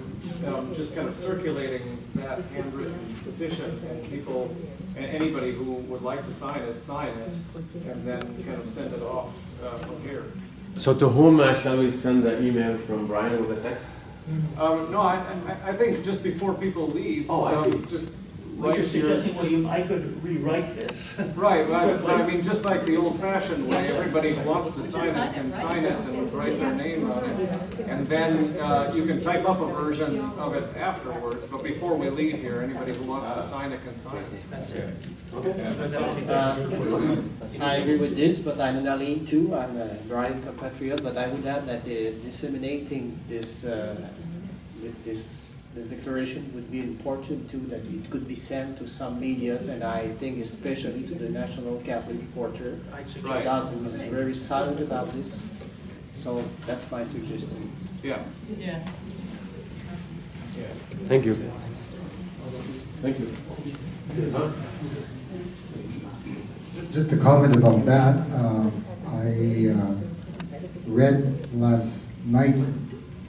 Speaker 5: just kind of circulating that handwritten petition, and people, and anybody who would like to sign it, and then kind of send it off from here.
Speaker 7: So to whom shall we send the email from Brian with the text?
Speaker 5: No, I think just before people leave, just
Speaker 12: What you're suggesting was I could rewrite this.
Speaker 5: Right, but I mean, just like the old-fashioned way, everybody who wants to sign it can sign it and write their name on it. And then you can type up a version of it afterwards, but before we leave here, anybody who wants to sign it can sign it.
Speaker 12: That's it.
Speaker 14: I agree with this, but I'm an Aline too. I'm a drawing compatriot, but I would add that disseminating this this declaration would be important too, that it could be sent to some medias, and I think especially to the National Catholic Reporter, because he was very silent about this. So that's my suggestion.
Speaker 5: Yeah.
Speaker 12: Yeah.
Speaker 7: Thank you.
Speaker 5: Thank you.
Speaker 15: Just a comment about that. I read last night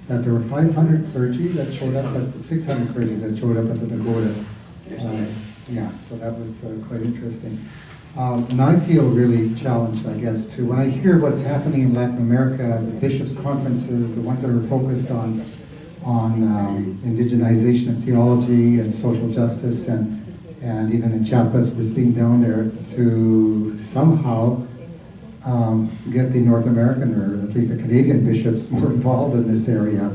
Speaker 15: that there were 500 clergy that showed up, 600 clergy that showed up at the pagoda. Yeah, so that was quite interesting. And I feel really challenged, I guess, too. When I hear what's happening in Latin America, the bishops' conferences, the ones that are focused on indigenization of theology and social justice, and even in Chiapas, just being down there to somehow get the North American, or at least the Canadian bishops, more involved in this area.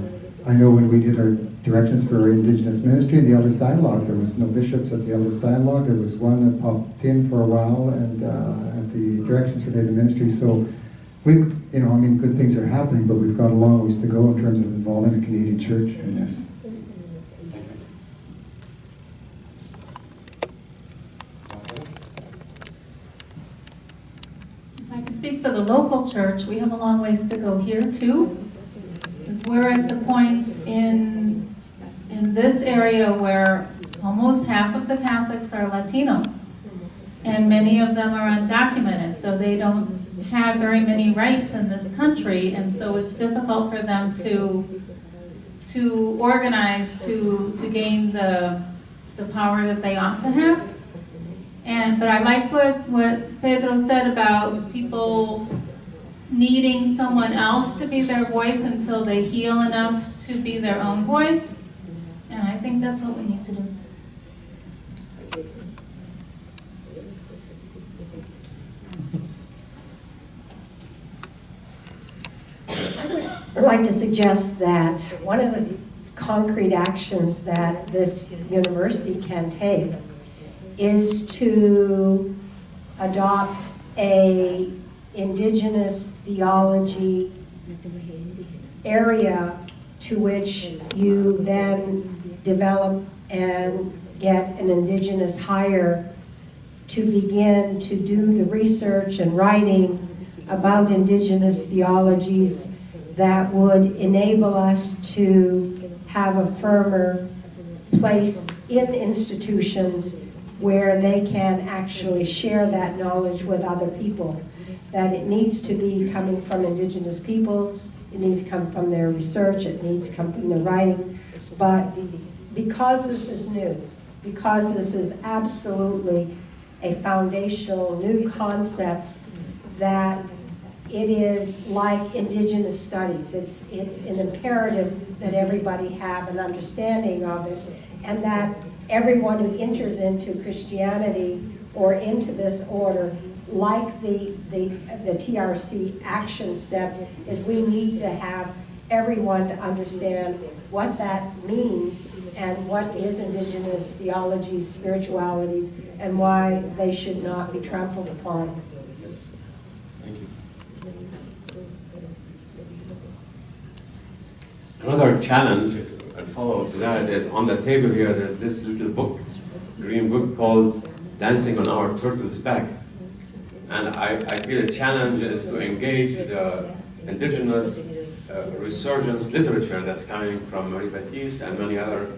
Speaker 15: I know when we did our directions for our Indigenous ministry and the Elders Dialogue, there was no bishops at the Elders Dialogue. There was one that popped in for a while, and at the directions for Native ministry. So we, I mean, good things are happening, but we've got a long ways to go in terms of involving the Canadian Church in this.
Speaker 16: If I can speak for the local church, we have a long ways to go here too. Because we're at the point in this area where almost half of the Catholics are Latino, and many of them are undocumented, so they don't have very many rights in this country, and so it's difficult for them to organize to gain the power that they ought to have. But I like what Pedro said about people needing someone else to be their voice until they heal enough to be their own voice. And I think that's what we need to do.
Speaker 3: I'd like to suggest that one of the concrete actions that this university can take is to adopt a Indigenous theology area to which you then develop and get an Indigenous hire to begin to do the research and writing about Indigenous theologies that would enable us to have a firmer place in institutions where they can actually share that knowledge with other people. That it needs to be coming from Indigenous peoples, it needs to come from their research, it needs to come from their writings, but because this is new, because this is absolutely a foundational new concept, that it is like Indigenous studies. It's an imperative that everybody have an understanding of it, and that everyone who enters into Christianity or into this order, like the TRC action steps, is we need to have everyone to understand what that means and what is Indigenous theologies, spiritualities, and why they should not be trampled upon.
Speaker 7: Yes. Thank you. Another challenge and follow to that is on the table here, there's this little book, green book called Dancing on Our Turtle's Back. And I feel the challenge is to engage the Indigenous resurgence literature that's coming from Marie Battiste and many other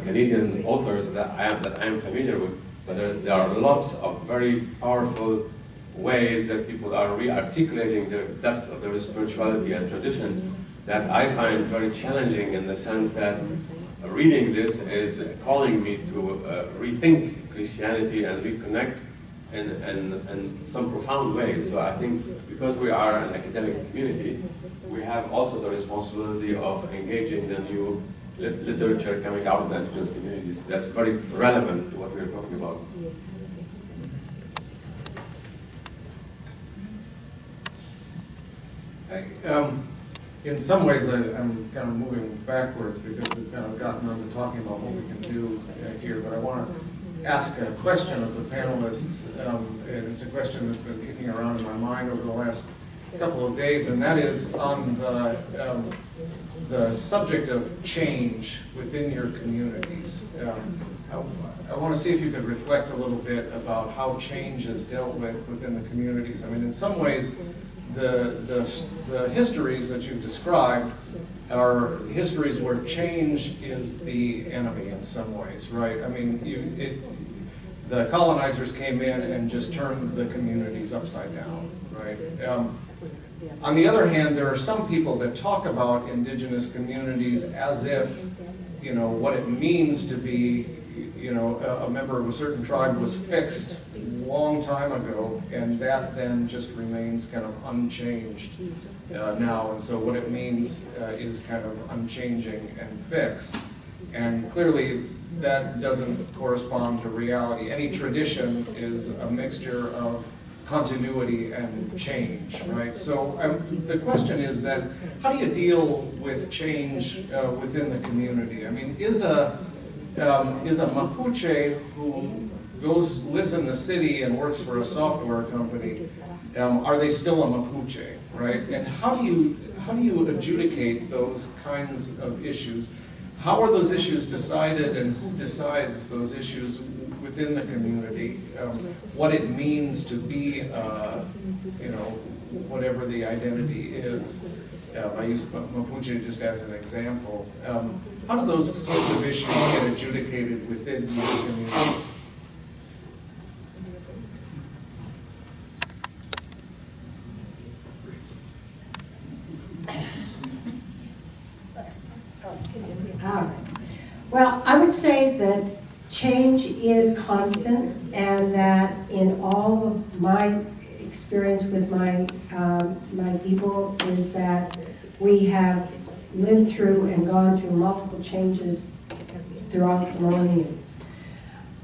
Speaker 7: Canadian authors that I am familiar with. But there are lots of very powerful ways that people are re-articulating the depth of their spirituality and tradition that I find very challenging in the sense that reading this is calling me to rethink Christianity and reconnect in some profound ways. So I think because we are an academic community, we have also the responsibility of engaging the new literature coming out of the indigenous communities. That's very relevant to what we're talking about.
Speaker 5: In some ways, I'm kind of moving backwards because we've kind of gotten on to talking about what we can do here, but I want to ask a question of the panelists, and it's a question that's been kicking around in my mind over the last couple of days, and that is on the subject of change within your communities. I want to see if you could reflect a little bit about how change is dealt with within the communities. I mean, in some ways, the histories that you've described are histories where change is the enemy in some ways, right? I mean, the colonizers came in and just turned the communities upside down, right? On the other hand, there are some people that talk about indigenous communities as if, you know, what it means to be, you know, a member of a certain tribe was fixed a long time ago, and that then just remains kind of unchanged now. And so what it means is kind of unchanging and fixed. And clearly, that doesn't correspond to reality. Any tradition is a mixture of continuity and change, right? So the question is that, how do you deal with change within the community? I mean, is a Mapuche who lives in the city and works for a software company, are they still a Mapuche, right? And how do you adjudicate those kinds of issues? How are those issues decided, and who decides those issues within the community? What it means to be, you know, whatever the identity is. I use Mapuche just as an example. How do those sorts of issues get adjudicated within your communities?
Speaker 3: Well, I would say that change is constant, and that in all of my experience with my people is that we have lived through and gone through multiple changes throughout the millenniums.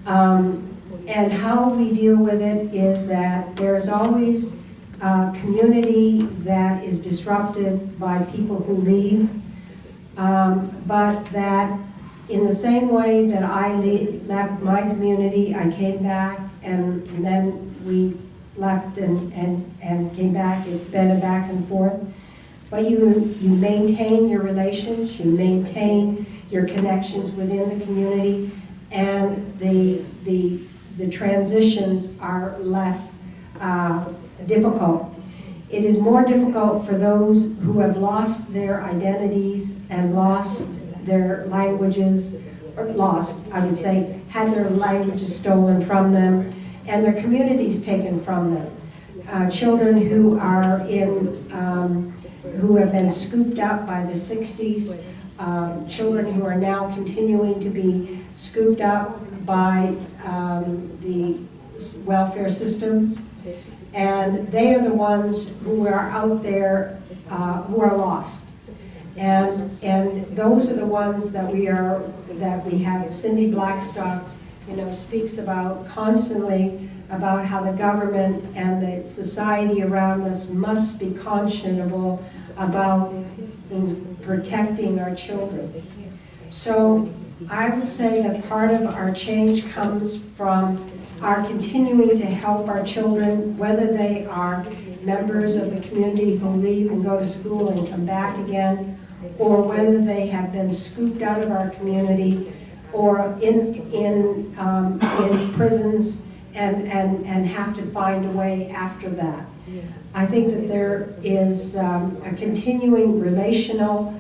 Speaker 3: And how we deal with it is that there's always a community that is disrupted by people who leave, but that in the same way that I left my community, I came back, and then we left and came back. It's been a back and forth. But you maintain your relations, you maintain your connections within the community, and the transitions are less difficult. It is more difficult for those who have lost their identities and lost their languages, or lost, I would say, had their languages stolen from them and their communities taken from them. Children who are who have been scooped up by the 60s, children who are now continuing to be scooped up by the welfare systems, and they are the ones who are out there who are lost. And those are the ones that we have. Cindy Blackstock, you know, speaks about constantly about how the government and the society around us must be conscionable about protecting our children. So I would say that part of our change comes from our continuing to help our children, whether they are members of the community who leave and go to school and come back again, or whether they have been scooped out of our community or in prisons and have to find a way after that. I think that there is a continuing relational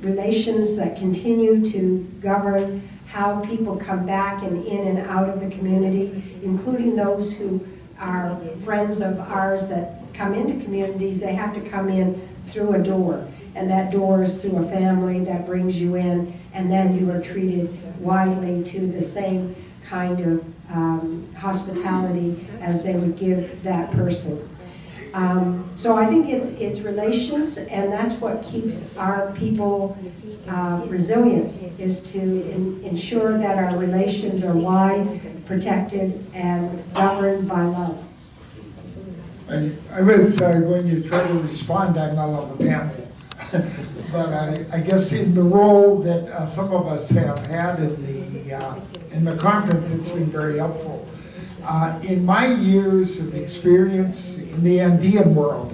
Speaker 3: relations that continue to govern how people come back and in and out of the community, including those who are friends of ours that come into communities, they have to come in through a door. And that door is through a family that brings you in, and then you are treated widely to the same kind of hospitality as they would give that person. So I think it's relations, and that's what keeps our people resilient, is to ensure that our relations are wide, protected, and governed by love.
Speaker 17: I was going to try to respond. I'm not on the panel. But I guess in the role that some of us have had in the conference, it's been very helpful. In my years of experience in the Andean world,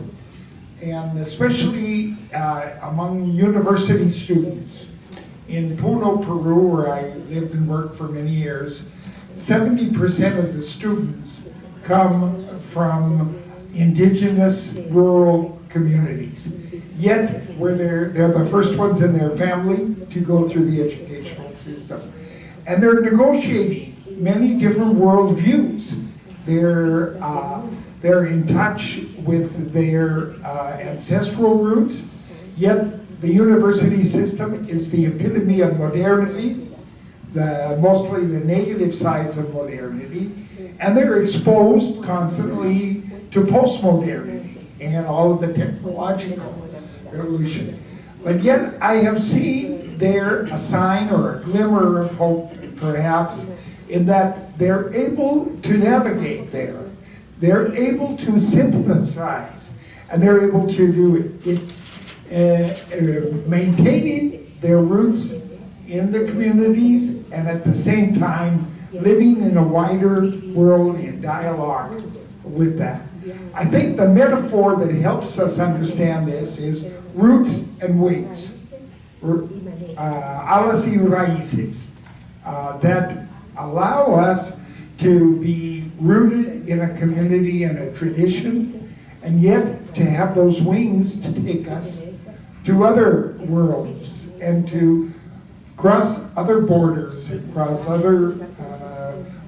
Speaker 17: and especially among university students, in Puno, Peru, where I lived and worked for many years, 70% of the students come from indigenous rural communities. Yet, where they're the first ones in their family to go through the educational system. And they're negotiating many different worldviews. They're in touch with their ancestral roots, yet the university system is the epitome of modernity, mostly the negative sides of modernity, and they're exposed constantly to postmodernity and all of the technological revolution. But yet I have seen there a sign or a glimmer of hope, perhaps, in that they're able to navigate there. They're able to synthesize, and they're able to do it, maintaining their roots in the communities, and at the same time living in a wider world in dialogue with that. I think the metaphor that helps us understand this is roots and wings, alas y raíces, that allow us to be rooted in a community and a tradition, and yet to have those wings to take us to other worlds and to cross other borders, cross other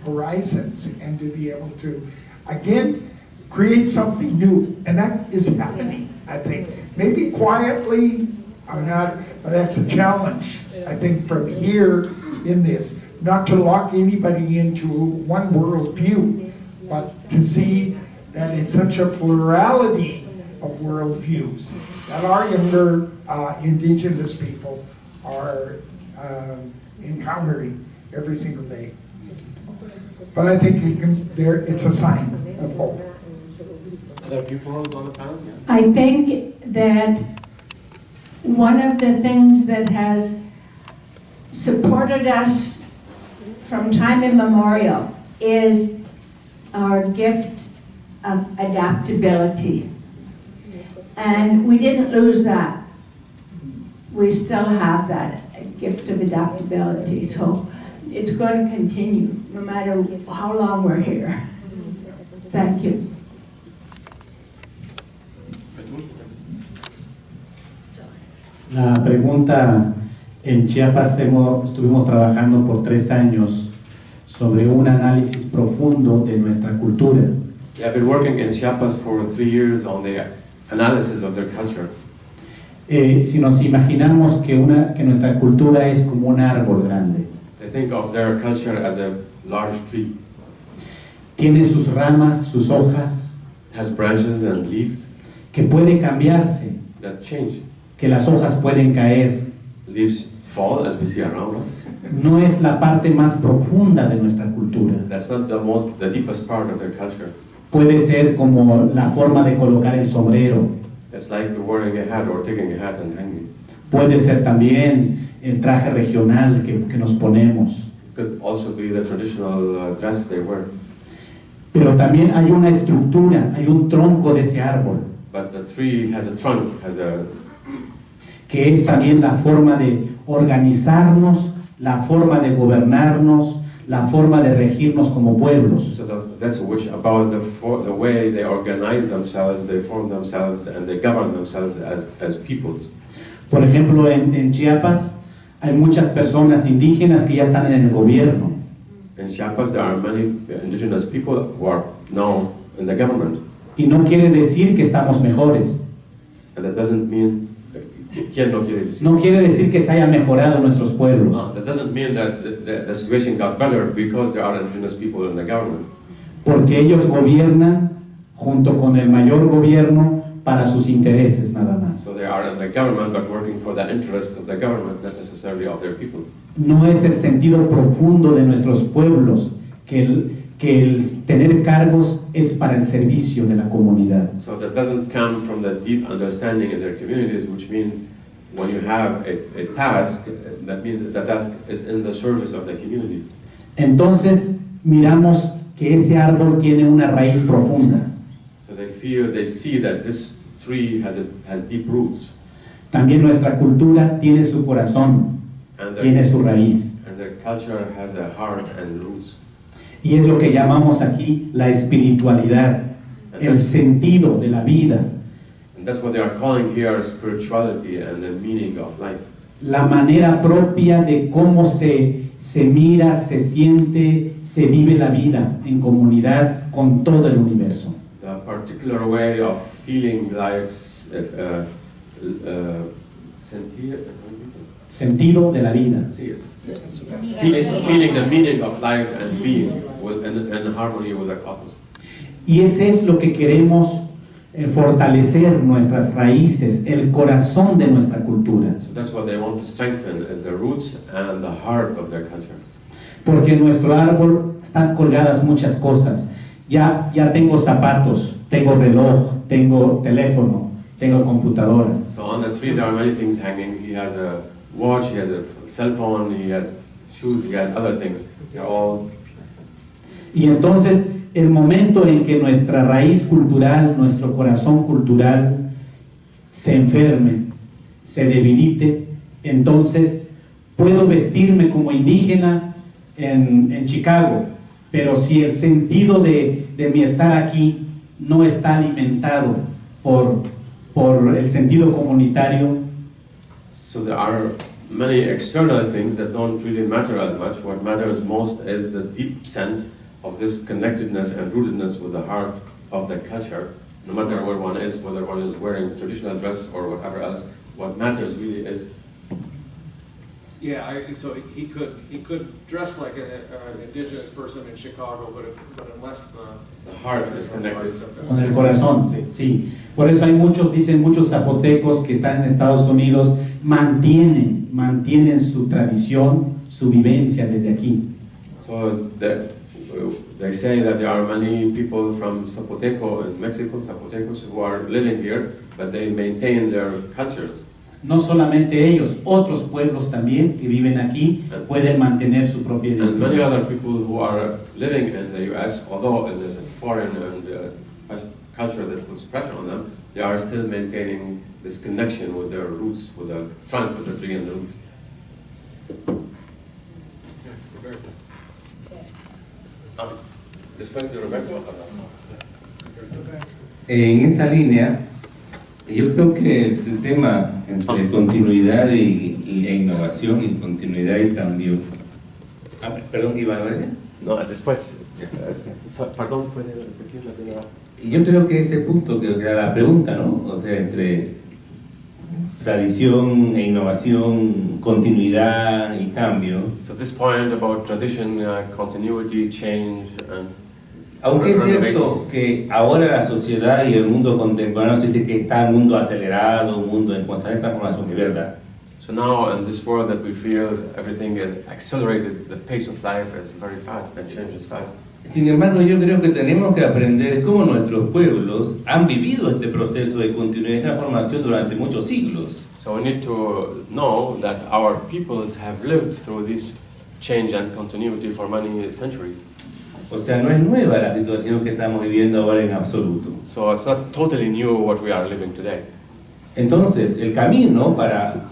Speaker 17: horizons, and to be able to, again, create something new. And that is happening, I think. Maybe quietly or not, but that's a challenge, I think, from here in this. Not to lock anybody into one worldview, but to see that it's such a plurality of worldviews that our younger indigenous people are encountering every single day. But I think it's a sign of hope.
Speaker 7: Other people on the panel? Yeah.
Speaker 2: I think that one of the things that has supported us from time immemorial is our gift of adaptability. And we didn't lose that. We still have that gift of adaptability. So it's going to continue no matter how long we're here. Thank you.
Speaker 6: La pregunta, en Chiapas estuvimos trabajando por 3 años sobre un análisis profundo de nuestra cultura.
Speaker 7: We have been working in Chiapas for 3 years on the analysis of their culture.
Speaker 6: Si nos imaginamos que nuestra cultura es como un árbol grande.
Speaker 7: They think of their culture as a large tree.
Speaker 6: Tiene sus ramas, sus hojas.
Speaker 7: It has branches and leaves.
Speaker 6: Que puede cambiarse.
Speaker 7: That change.
Speaker 6: Que las hojas pueden caer.
Speaker 7: Leaves fall, as we see around us.
Speaker 6: No es la parte más profunda de nuestra cultura.
Speaker 7: That's not the deepest part of their culture.
Speaker 6: Puede ser como la forma de colocar el sombrero.
Speaker 7: It's like wearing a hat or taking a hat and hanging.
Speaker 6: Puede ser también el traje regional que nos ponemos.
Speaker 7: It could also be the traditional dress they wear.
Speaker 6: Pero también hay una estructura, hay un tronco de ese árbol.
Speaker 7: But the tree has a trunk,
Speaker 6: que es también la forma de organizarnos, la forma de gobernarnos, la forma de regirnos como pueblos.
Speaker 7: So that's about the way they organize themselves, they form themselves, and they govern themselves as peoples.
Speaker 6: Por ejemplo, en Chiapas hay muchas personas indígenas que ya están en el gobierno.
Speaker 7: In Chiapas, there are many indigenous people who are now in the government.
Speaker 6: Y no quiere decir que estamos mejores.
Speaker 7: And that doesn't mean, ¿quién no quiere decir?
Speaker 6: No quiere decir que se haya mejorado nuestros pueblos.
Speaker 7: No, that doesn't mean that the situation got better because there are indigenous people in the government.
Speaker 6: Porque ellos gobiernan junto con el mayor gobierno para sus intereses nada más.
Speaker 7: So they are in the government but working for the interests of the government, not necessarily of their people.
Speaker 6: No es el sentido profundo de nuestros pueblos que el tener cargos es para el servicio de la comunidad.
Speaker 7: So that doesn't come from the deep understanding in their communities, which means when you have a task, that means that the task is in the service of the community.
Speaker 6: Entonces miramos que ese árbol tiene una raíz profunda.
Speaker 7: So they see that this tree has deep roots.
Speaker 6: También nuestra cultura tiene su corazón, tiene su raíz.
Speaker 7: And their culture has a heart and roots.
Speaker 6: Y es lo que llamamos aquí la espiritualidad, el sentido de la vida.
Speaker 7: And that's what they are calling here spirituality and the meaning of life.
Speaker 6: La manera propia de cómo se mira, se siente, se vive la vida en comunidad con todo el universo.
Speaker 7: The particular way of feeling life's
Speaker 6: sentido de la vida.
Speaker 7: Feeling the meaning of life and being in harmony with the cosmos.
Speaker 6: Y ese es lo que queremos fortalecer, nuestras raíces, el corazón de nuestra cultura.
Speaker 7: So that's what they want to strengthen, is the roots and the heart of their culture.
Speaker 6: Porque en nuestro árbol están colgadas muchas cosas. Ya tengo zapatos, tengo reloj, tengo teléfono, tengo computadoras.
Speaker 7: So on the tree there are many things hanging. He has a watch, he has a cell phone, he has shoes, he has other things. They're all...
Speaker 6: Y entonces el momento en que nuestra raíz cultural, nuestro corazón cultural se enferme, se debilite, entonces puedo vestirme como indígena en Chicago, pero si el sentido de mi estar aquí no está alimentado por el sentido comunitario.
Speaker 7: So there are many external things that don't really matter as much. What matters most is the deep sense of this connectedness and rootedness with the heart of the culture, no matter where one is, whether one is wearing traditional dress or whatever else. What matters really is.
Speaker 5: Yeah, so he could dress like an indigenous person in Chicago, but unless the
Speaker 7: heart is connected
Speaker 6: con el corazón, sí. Por eso hay dicen muchos zapotecos que están en Estados Unidos, mantienen su tradición, su vivencia desde aquí.
Speaker 7: So they say that there are many people from Zapoteco in Mexico, Zapotecos, who are living here, but they maintain their cultures.
Speaker 6: No solamente ellos, otros pueblos también que viven aquí pueden mantener su propia identidad.
Speaker 7: And many other people who are living in the U.S., although it is a foreign and culture that puts pressure on them, they are still maintaining this connection with their roots, with the trunk of the tree and the roots. Después de Roberto.
Speaker 4: En esa línea, yo creo que el tema entre continuidad e innovación, y continuidad y cambio. Perdón, Iván, ¿verdad?
Speaker 7: No, después. Perdón, ¿puede repetir la primera?
Speaker 4: Y yo creo que ese punto, que era la pregunta, ¿no? O sea, entre tradición e innovación, continuidad y cambio.
Speaker 7: So this point about tradition, continuity, change, and
Speaker 4: aunque es cierto que ahora la sociedad y el mundo contemporáneo se dice que está un mundo acelerado, un mundo en constante transformación, es verdad.
Speaker 7: So now in this world that we feel everything is accelerated, the pace of life is very fast and changes fast.
Speaker 4: Sin embargo, yo creo que tenemos que aprender cómo nuestros pueblos han vivido este proceso de continuidad y transformación durante muchos siglos.
Speaker 7: So we need to know that our peoples have lived through this change and continuity for many centuries.
Speaker 4: O sea, no es nueva la situación que estamos viviendo ahora en absoluto.
Speaker 7: So it's not totally new what we are living today.
Speaker 4: Entonces, el camino para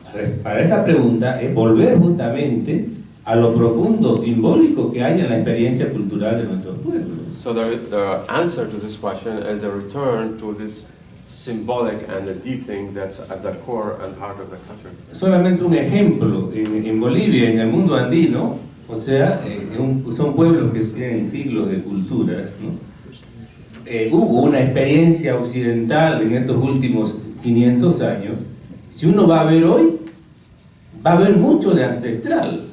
Speaker 4: esa pregunta es volver justamente a lo profundo, simbólico que hay en la experiencia cultural de nuestros pueblos.
Speaker 7: So the answer to this question is a return to this symbolic and the deep thing that's at the core and heart of the culture.
Speaker 4: Solamente un ejemplo, en Bolivia, en el mundo andino, o sea, son pueblos que tienen siglos de culturas, ¿no? hubo una experiencia occidental en estos últimos 500 años, si uno va a ver hoy, va a ver mucho de ancestral.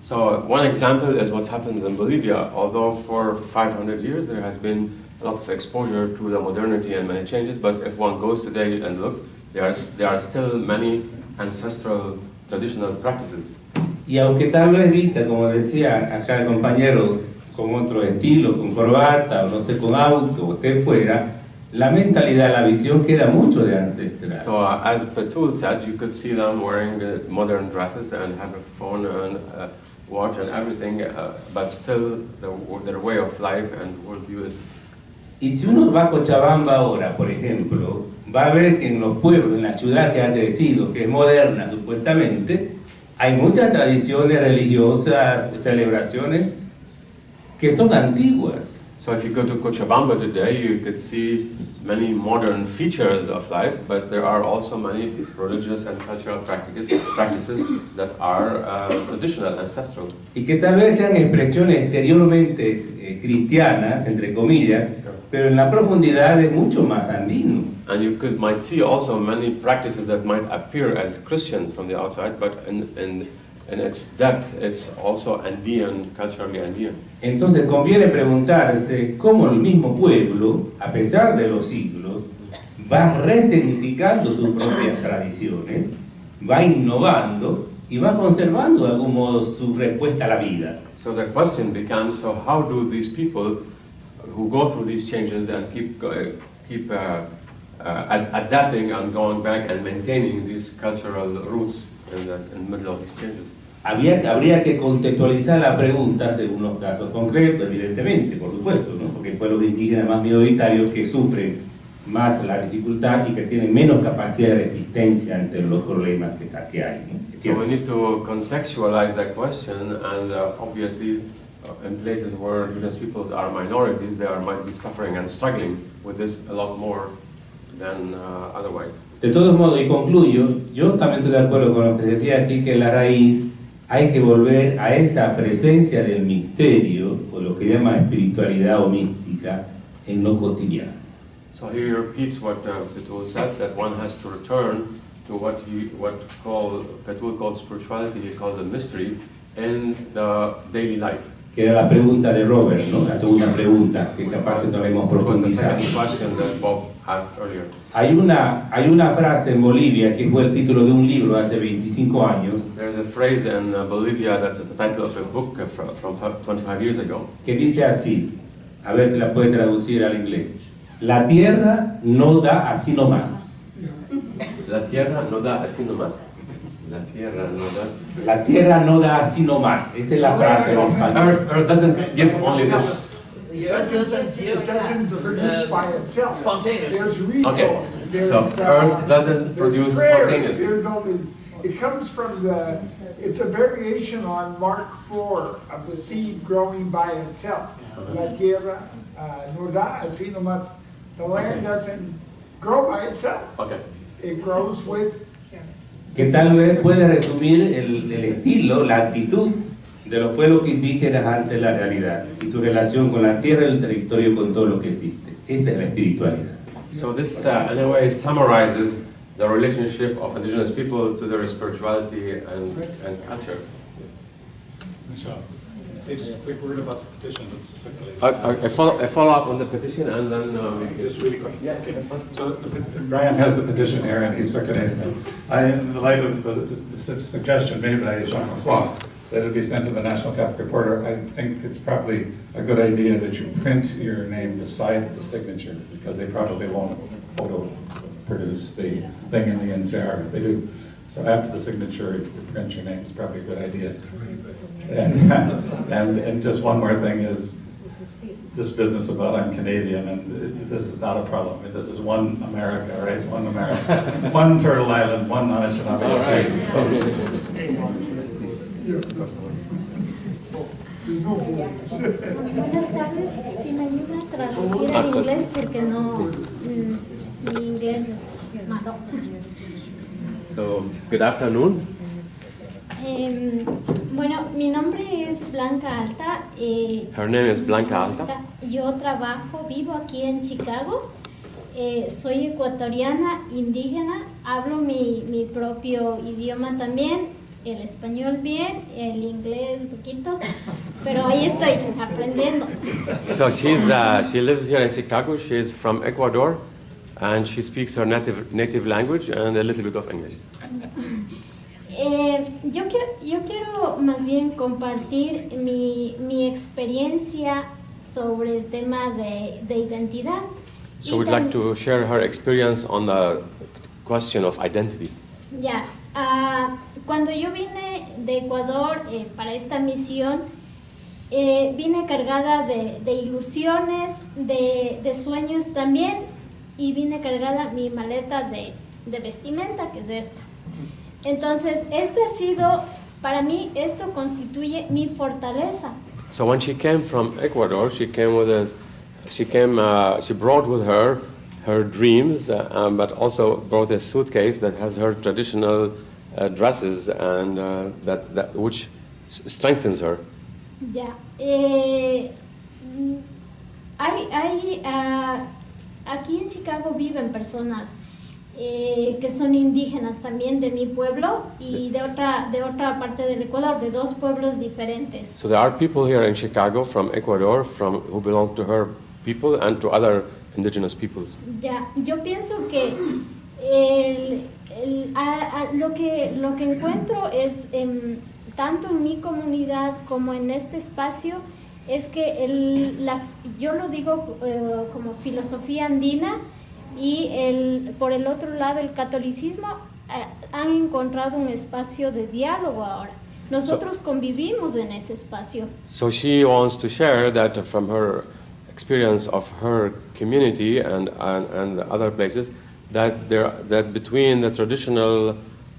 Speaker 7: So one example is what's happened in Bolivia. Although for 500 years there has been a lot of exposure to the modernity and many changes, but if one goes today and look, there are still many ancestral traditional practices.
Speaker 4: Y aunque tal vez vista, como decía acá el compañero, con otro estilo, con corbata, o no sé, con auto, o esté fuera, la mentalidad, la visión queda mucho de ancestral.
Speaker 7: So as Petul said, you could see them wearing modern dresses and have a phone and watch and everything, but still their way of life and worldview is...
Speaker 4: Y si uno va a Cochabamba ahora, por ejemplo, va a ver que en los pueblos, en la ciudad que ha crecido, que es moderna supuestamente, hay muchas tradiciones religiosas, celebraciones que son antiguas.
Speaker 7: So if you go to Cochabamba today, you could see many modern features of life, but there are also many religious and cultural practices that are traditional, ancestral.
Speaker 4: Y que tal vez sean expresiones exteriormente cristianas, entre comillas, pero en la profundidad es mucho más andino.
Speaker 7: And you might see also many practices that might appear as Christian from the outside, but in its depth, it's also Andean, culturally Andean.
Speaker 4: Entonces conviene preguntarse cómo el mismo pueblo, a pesar de los siglos, va resignificando sus propias tradiciones, va innovando y va conservando de algún modo su respuesta a la vida.
Speaker 7: So the question becomes, so how do these people who go through these changes and keep adapting and going back and maintaining these cultural roots in the middle of these changes?
Speaker 4: Habría que contextualizar la pregunta según los casos concretos, evidentemente, por supuesto, ¿no? Porque hay pueblos indígenas más minoritarios que sufren más la dificultad y que tienen menos capacidad de resistencia ante los problemas que hay, ¿no?
Speaker 7: So we need to contextualize that question, and obviously in places where indigenous peoples are minorities, they might be suffering and struggling with this a lot more than otherwise.
Speaker 4: De todos modos, y concluyo, yo también estoy de acuerdo con lo que decía aquí, que la raíz hay que volver a esa presencia del misterio, o lo que llama espiritualidad o mística, en lo cotidiano.
Speaker 7: So he repeats what Petul said, that one has to return to what Petul called spirituality, he called the mystery, in the daily life.
Speaker 4: Que era la pregunta de Robert, ¿no? La segunda pregunta, que capaz no la hemos profundizado. Hay una frase en Bolivia que fue el título de un libro hace 25 años.
Speaker 7: There's a phrase in Bolivia that's the title of a book from 25 years ago.
Speaker 4: Que dice así, a ver si la puede traducir al inglés. La tierra no da así nomás.
Speaker 7: La tierra no da así nomás. La
Speaker 4: tierra no da así nomás. Esa es la frase en español.
Speaker 7: Earth doesn't give only this.
Speaker 17: It doesn't produce by itself. There's
Speaker 7: Okay, so Earth doesn't produce spontaneously.
Speaker 17: It comes from it's a variation on Mark 4 of the seed growing by itself. La tierra no da así nomás. The land doesn't grow by itself.
Speaker 7: Okay.
Speaker 17: It grows with.
Speaker 4: Que tal vez puede resumir el estilo, la actitud de los pueblos indígenas ante la realidad y su relación con la tierra y el territorio, con todo lo que existe. Esa es la espiritualidad.
Speaker 7: So this in a way summarizes the relationship of indigenous people to their spirituality and culture.
Speaker 13: Michel, say just a quick word about the petition that's circulated.
Speaker 7: I follow up on the petition and then
Speaker 13: just really quick. Yeah, so Brian has the petition here and he's circulating it. In the light of the suggestion made by Jean-François that it be sent to the National Catholic Reporter, I think it's probably a good idea that you print your name beside the signature, because they probably won't photo produce the thing in the NCR if they do. So after the signature, if you print your name, it's probably a good idea. And just one more thing is this business about I'm Canadian, and this is not a problem. This is one America, right? One America. One Turtle Island, one Anishinaabe.
Speaker 18: Buenas tardes, si me ayuda a traducir al inglés porque no, mi inglés es malo.
Speaker 7: So, good afternoon.
Speaker 18: Bueno, Mi nombre es Blanca Alta.
Speaker 7: Her name is Blanca Alta.
Speaker 18: Yo vivo aquí en Chicago. Soy ecuatoriana, indígena. Hablo mi propio idioma también. El español bien, el inglés un poquito. Pero ahí estoy, aprendiendo.
Speaker 7: So she lives here in Chicago. She is from Ecuador, and she speaks her native language and a little bit of English.
Speaker 18: Yo quiero más bien compartir mi experiencia sobre el tema de identidad.
Speaker 7: So we'd like to share her experience on the question of identity.
Speaker 18: Ya, cuando yo vine de Ecuador para esta misión, vine cargada de ilusiones, de sueños también, y vine cargada mi maleta de vestimenta, que es esta. Entonces, para mí, esto constituye mi fortaleza.
Speaker 7: So when she came from Ecuador, she brought with her dreams, but also brought a suitcase that has her traditional dresses and which strengthens her.
Speaker 18: Ya, aquí en Chicago viven personas que son indígenas también de mi pueblo y de otra parte del Ecuador, de dos pueblos diferentes.
Speaker 7: So there are people here in Chicago from Ecuador who belong to her people and to other indigenous peoples.
Speaker 18: Ya, yo pienso que lo que encuentro es tanto en mi comunidad como en este espacio es que yo lo digo como filosofía andina y por el otro lado el catolicismo han encontrado un espacio de diálogo ahora. Nosotros convivimos en ese espacio.
Speaker 7: So she wants to share that from her experience of her community and other places, that between the traditional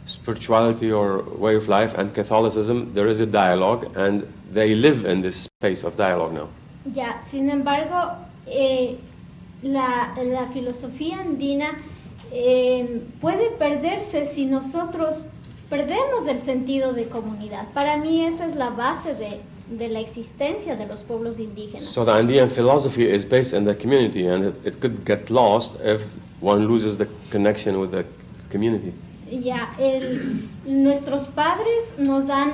Speaker 7: spirituality or way of life and Catholicism there is a dialogue, and they live in this space of dialogue now.
Speaker 18: Ya, sin embargo, la filosofía andina puede perderse si nosotros perdemos el sentido de comunidad. Para mí esa es la base de la existencia de los pueblos indígenas.
Speaker 7: So the Andean philosophy is based in the community, and it could get lost if one loses the connection with the community.
Speaker 18: Ya, nuestros padres nos han,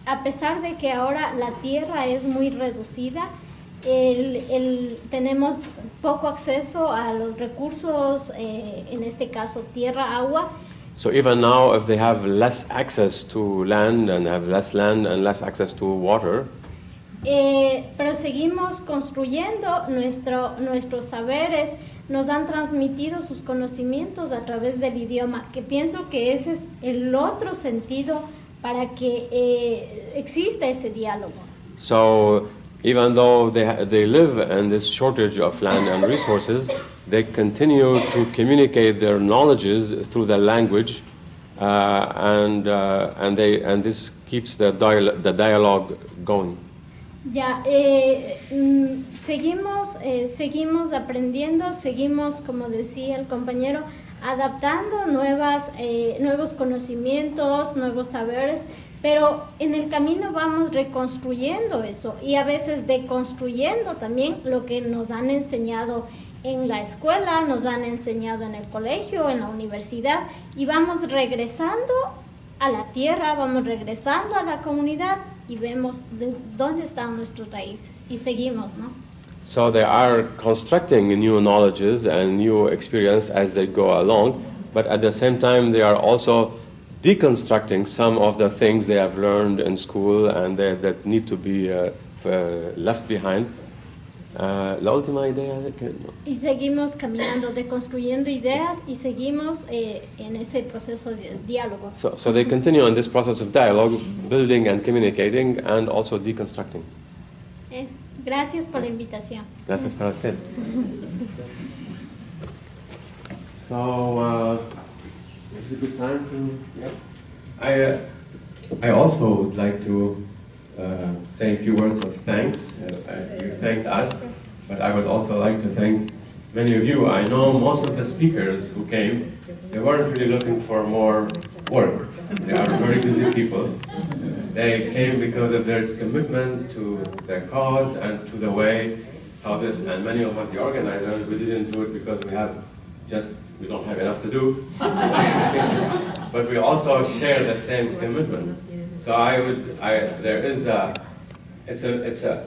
Speaker 18: a pesar de que ahora la tierra es muy reducida, tenemos poco acceso a los recursos, en este caso tierra, agua.
Speaker 7: So even now, if they have less access to land and have less land and less access to water,
Speaker 18: pero seguimos construyendo nuestros saberes, nos han transmitido sus conocimientos a través del idioma, que pienso que ese es el otro sentido para que exista ese diálogo.
Speaker 7: so even though they live in this shortage of land and resources, they continue to communicate their knowledges through the language, and this keeps the dialogue going.
Speaker 18: Ya, seguimos aprendiendo, seguimos, como decía el compañero, adaptando nuevos conocimientos, nuevos saberes, pero en el camino vamos reconstruyendo eso y a veces deconstruyendo también lo que nos han enseñado en la escuela, nos han enseñado en el colegio, en la universidad, y vamos regresando a la tierra, vamos regresando a la comunidad y vemos dónde están nuestras raíces y seguimos, ¿no?
Speaker 7: So they are constructing new knowledges and new experience as they go along, but at the same time they are also deconstructing some of the things they have learned in school and that need to be left behind. La última idea que...
Speaker 18: Y seguimos caminando, deconstruyendo ideas y seguimos en ese proceso de diálogo.
Speaker 7: So they continue on this process of dialogue, building and communicating and also deconstructing.
Speaker 18: Gracias por la invitación.
Speaker 7: Gracias para usted. So this is a good time to... I also would like to say a few words of thanks. You thanked us, but I would also like to thank many of you. I know most of the speakers who came, they weren't really looking for more work. They are very very busy people. They came because of their commitment to their cause and to the way how this, and many of us, the organizers, we didn't do it because we don't have enough to do. But we also share the same commitment. So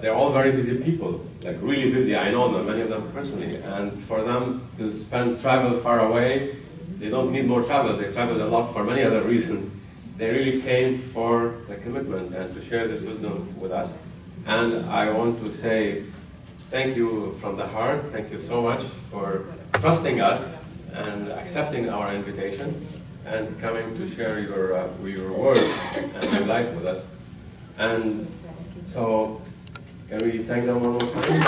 Speaker 7: they're all very busy people, like really busy. I know them, many of them personally. And for them to travel far away, they don't need more travel. They traveled a lot for many other reasons. They really came for the commitment and to share this wisdom with us. And I want to say thank you from the heart. Thank you so much for trusting us and accepting our invitation and coming to share your word and your life with us. And so, can we thank them one more time?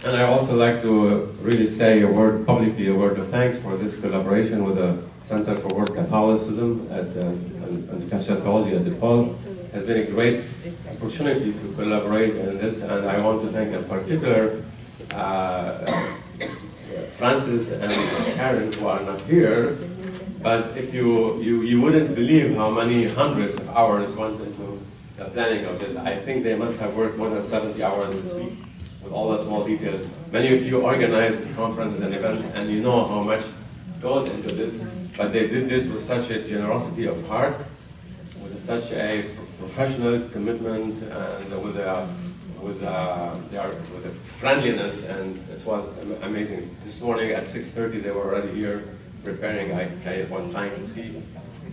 Speaker 7: And I also like to really say publicly a word of thanks for this collaboration with the Center for World Catholicism and Theology at DePaul. It has been a great opportunity to collaborate in this, and I want to thank in particular Francis and Karen, who are not here, but if you wouldn't believe how many hundreds of hours went into the planning of this. I think they must have worked more than 70 hours this week with all the small details. Many of you organize conferences and events, and you know how much goes into this, but they did this with such a generosity of heart, with such a professional commitment, and with a friendliness, and it was amazing. This morning at 6:30 they were already here preparing. I was trying to see,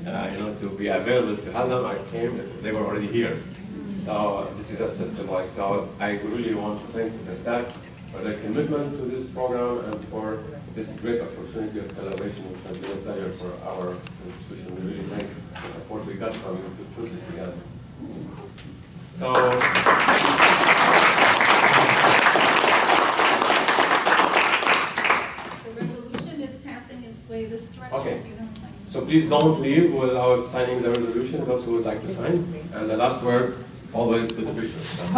Speaker 7: to be available to help them. I came, they were already here. So this is just a symbolic. So I really want to thank the staff for their commitment to this program and for this great opportunity of collaboration, which has been a pleasure for our institution. We really thank the support we got from you to put this together. So.
Speaker 16: This direction,
Speaker 7: okay. So please don't leave without signing the resolution, those who would like to sign. And the last word, always to the bishop.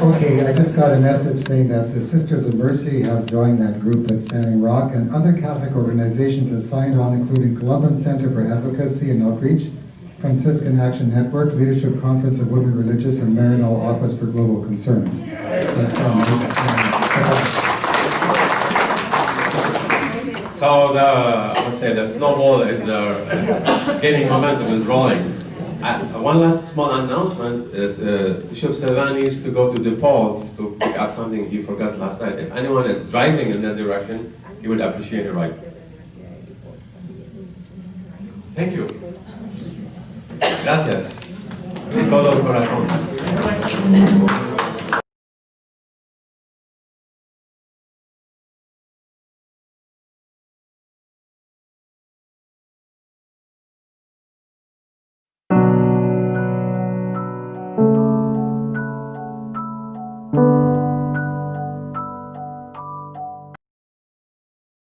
Speaker 15: Okay, I just got a message saying that the Sisters of Mercy have joined that group at Standing Rock, and other Catholic organizations that signed on, including Columban Center for Advocacy and Outreach, Franciscan Action Network, Leadership Conference of Women Religious, and Marinol Office for Global Concerns.
Speaker 7: So the snowball is gaining momentum, is rolling. One last small announcement is Bishop Sylvain needs to go to DePaul to pick up something he forgot last night. If anyone is driving in that direction, he would appreciate it, right? Thank you. Gracias. De todo corazón.